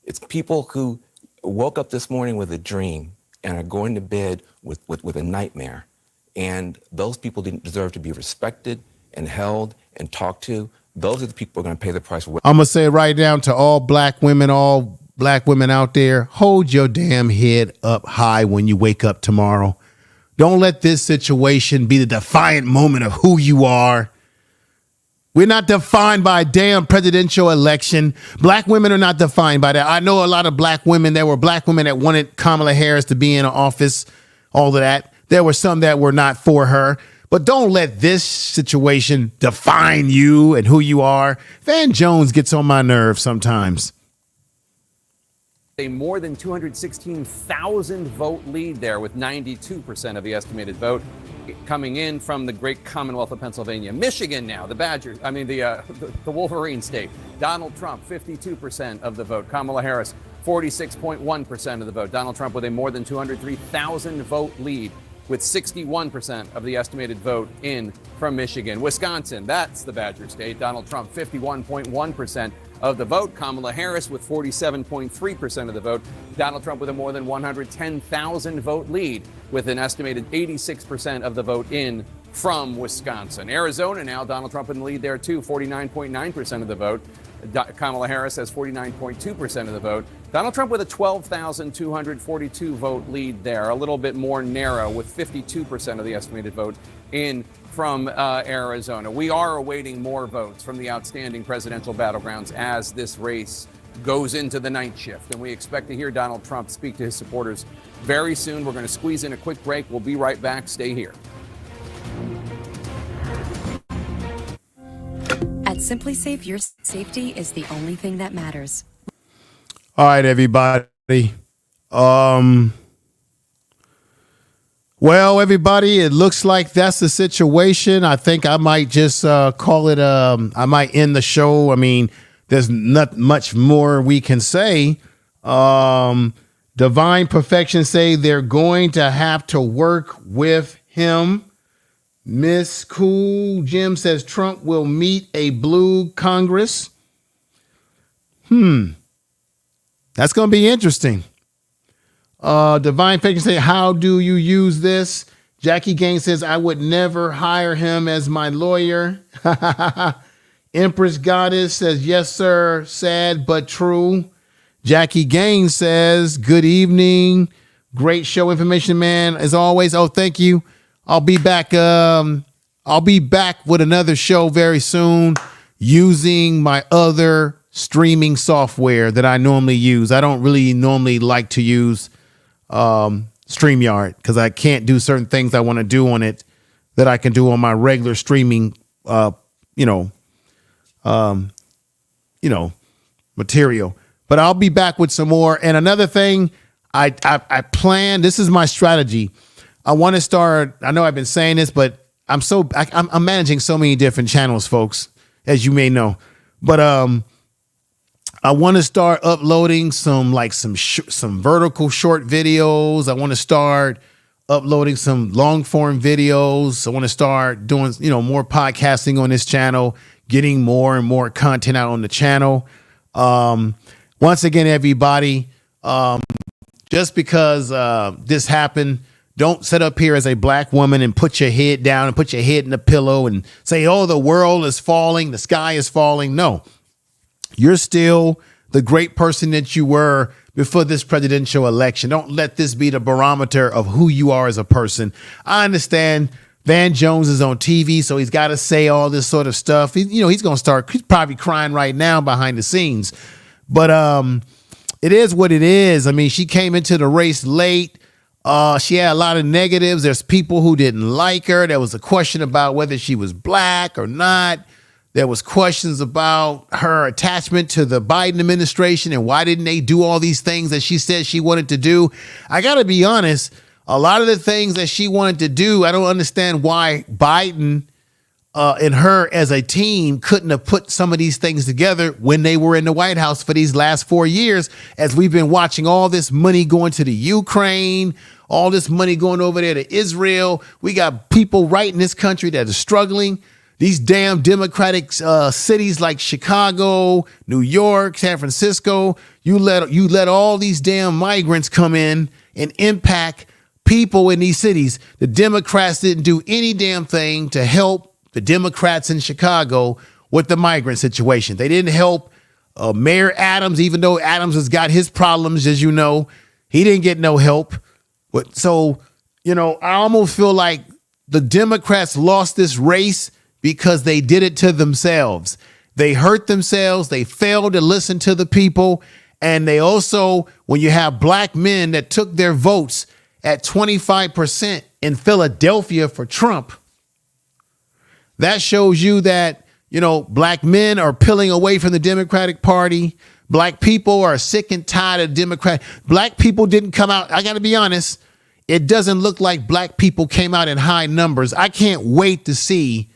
It's people who woke up this morning with a dream and are going to bed with a nightmare. And those people didn't deserve to be respected and held and talked to. Those are the people who are going to pay the price. I'm going to say it right down to all black women out there, hold your damn head up high when you wake up tomorrow. Don't let this situation be the defiant moment of who you are. We're not defined by a damn presidential election. Black women are not defined by that. I know a lot of black women. There were black women that wanted Kamala Harris to be in office, all of that. There were some that were not for her. But don't let this situation define you and who you are. Van Jones gets on my nerves sometimes. A more than 216,000 vote lead there, with 92% of the estimated vote coming in from the great Commonwealth of Pennsylvania. Michigan now, the Wolverine state. Donald Trump, 52% of the vote. Kamala Harris, 46.1% of the vote. Donald Trump with a more than 203,000 vote lead, with 61% of the estimated vote in from Michigan. Wisconsin, that's the Badger state. Donald Trump, 51.1% of the vote. Kamala Harris with 47.3% of the vote. Donald Trump with a more than 110,000 vote lead, with an estimated 86% of the vote in from Wisconsin. Arizona now, Donald Trump in the lead there too, 49.9% of the vote. Kamala Harris has 49.2% of the vote. Donald Trump with a 12,242 vote lead there, a little bit more narrow, with 52% of the estimated vote in from Arizona. We are awaiting more votes from the outstanding presidential battlegrounds as this race goes into the night shift. And we expect to hear Donald Trump speak to his supporters very soon. We're going to squeeze in a quick break. We'll be right back. Stay here. At Simply Safe, your safety is the only thing that matters. All right, everybody. Well, everybody, it looks like that's the situation. I think I might just call it, I might end the show. I mean, there's not much more we can say. Divine Perfection say they're going to have to work with him. Miss Cool Jim says Trump will meet a blue Congress. That's going to be interesting. Divine Perfection say, how do you use this? Jackie Gaines says, I would never hire him as my lawyer. Empress Goddess says, yes, sir. Sad but true. Jackie Gaines says, good evening. Great show, Information Man, as always. Oh, thank you. I'll be back. I'll be back with another show very soon using my other streaming software that I normally use. I don't really normally like to use StreamYard because I can't do certain things I want to do on it that I can do on my regular streaming, my material. But I'll be back with some more. And another thing, I plan, this is my strategy. I want to start, I know I've been saying this, but I'm managing so many different channels, folks, as you may know. But I want to start uploading some vertical short videos. I want to start uploading some long form videos. I want to start doing, more podcasting on this channel, getting more and more content out on the channel. Once again, everybody, just because this happened, don't sit up here as a black woman and put your head down and put your head in the pillow and say, oh, the world is falling, the sky is falling. No, you're still the great person that you were before this presidential election. Don't let this be the barometer of who you are as a person. I understand Van Jones is on TV, so he's got to say all this sort of stuff. He's probably crying right now behind the scenes. But it is what it is. I mean, she came into the race late. She had a lot of negatives. There's people who didn't like her. There was a question about whether she was black or not. There was questions about her attachment to the Biden administration and why didn't they do all these things that she said she wanted to do. I got to be honest, a lot of the things that she wanted to do, I don't understand why Biden and her as a team couldn't have put some of these things together when they were in the White House for these last 4 years, as we've been watching all this money going to the Ukraine, all this money going over there to Israel. We got people right in this country that are struggling. These damn Democratic cities like Chicago, New York, San Francisco, you let all these damn migrants come in and impact people in these cities. The Democrats didn't do any damn thing to help the Democrats in Chicago with the migrant situation. They didn't help Mayor Adams, even though Adams has got his problems, as you know. He didn't get no help. But so, I almost feel like the Democrats lost this race because they did it to themselves. They hurt themselves. They failed to listen to the people. And they also, when you have black men that took their votes at 25% in Philadelphia for Trump, that shows you that, black men are peeling away from the Democratic Party. Black people are sick and tired of Democrat. Black people didn't come out. I got to be honest. It doesn't look like black people came out in high numbers. I can't wait to see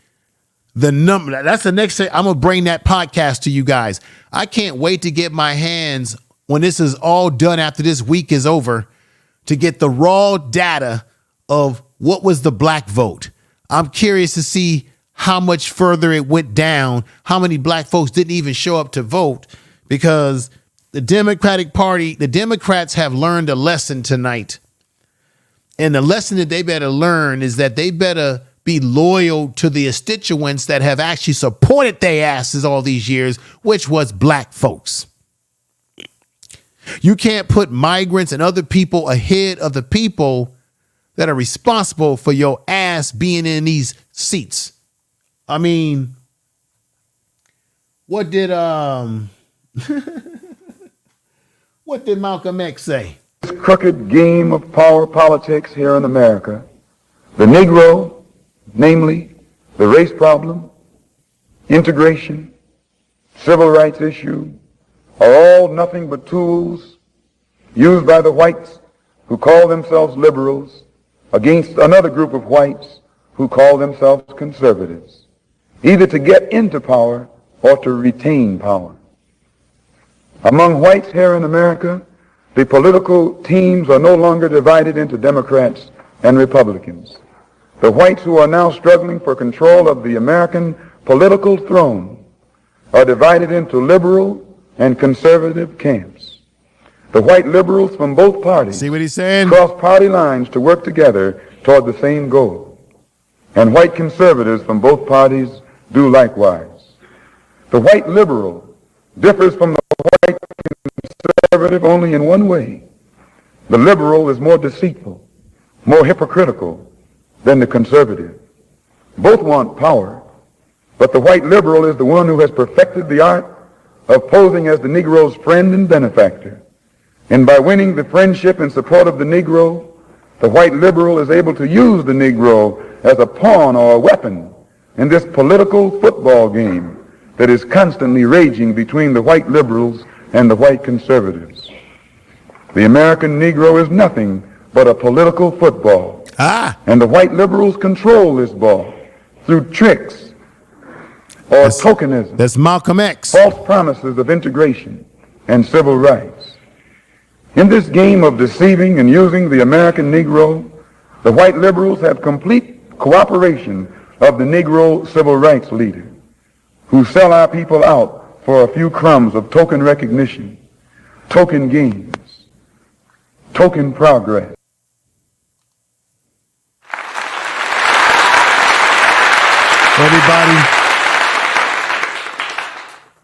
the number. That's the next thing. I'm going to bring that podcast to you guys. I can't wait to get my hands, when this is all done after this week is over, to get the raw data of what was the black vote. I'm curious to see how much further it went down, how many black folks didn't even show up to vote, because the Democratic Party, the Democrats have learned a lesson tonight. And the lesson that they better learn is that they better be loyal to the constituents that have actually supported their asses all these years, which was black folks. You can't put migrants and other people ahead of the people that are responsible for your ass being in these seats. I mean, what did what did Malcolm X say? This crooked game of power politics here in America, the Negro, namely the race problem, integration, civil rights issue, are all nothing but tools used by the whites who call themselves liberals against another group of whites who call themselves conservatives, either to get into power or to retain power. Among whites here in America, the political teams are no longer divided into Democrats and Republicans. The whites who are now struggling for control of the American political throne are divided into liberal and conservative camps. The white liberals from both parties, see what he's saying, cross party lines to work together toward the same goal. And white conservatives from both parties do likewise. The white liberal differs from the white conservative only in one way. The liberal is more deceitful, more hypocritical than the conservative. Both want power, but the white liberal is the one who has perfected the art of posing as the Negro's friend and benefactor. And by winning the friendship and support of the Negro, the white liberal is able to use the Negro as a pawn or a weapon in this political football game that is constantly raging between the white liberals and the white conservatives. The American Negro is nothing but a political football. And the white liberals control this ball through tricks or tokenism. That's Malcolm X. False promises of integration and civil rights. In this game of deceiving and using the American Negro, the white liberals have complete cooperation of the Negro civil rights leaders who sell our people out for a few crumbs of token recognition, token gains, token progress. Everybody,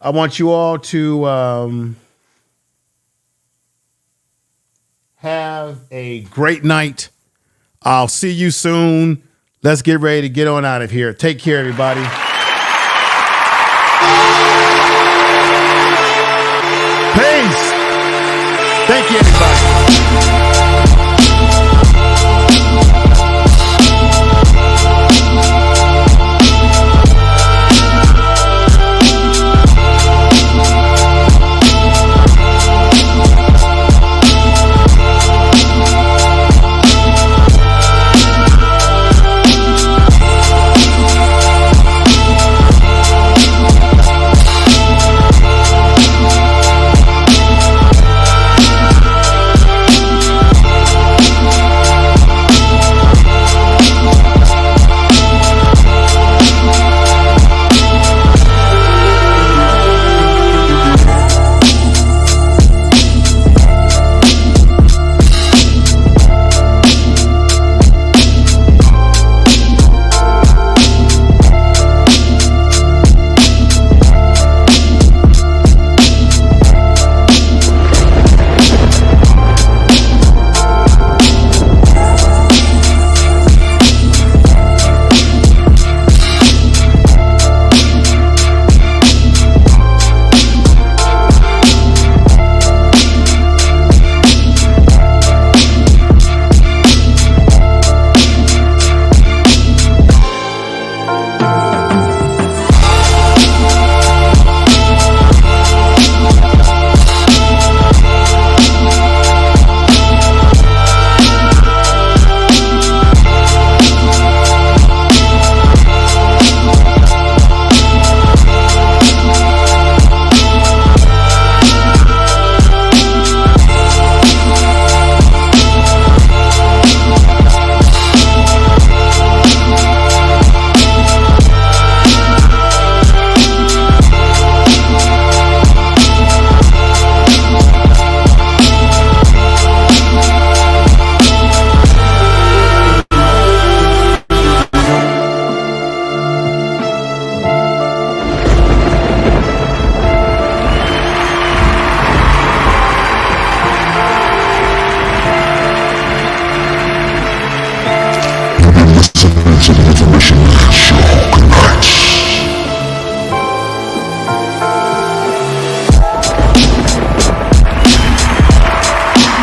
I want you all to have a great night. I'll see you soon. Let's get ready to get on out of here. Take care, everybody. Peace. Thank you, everybody.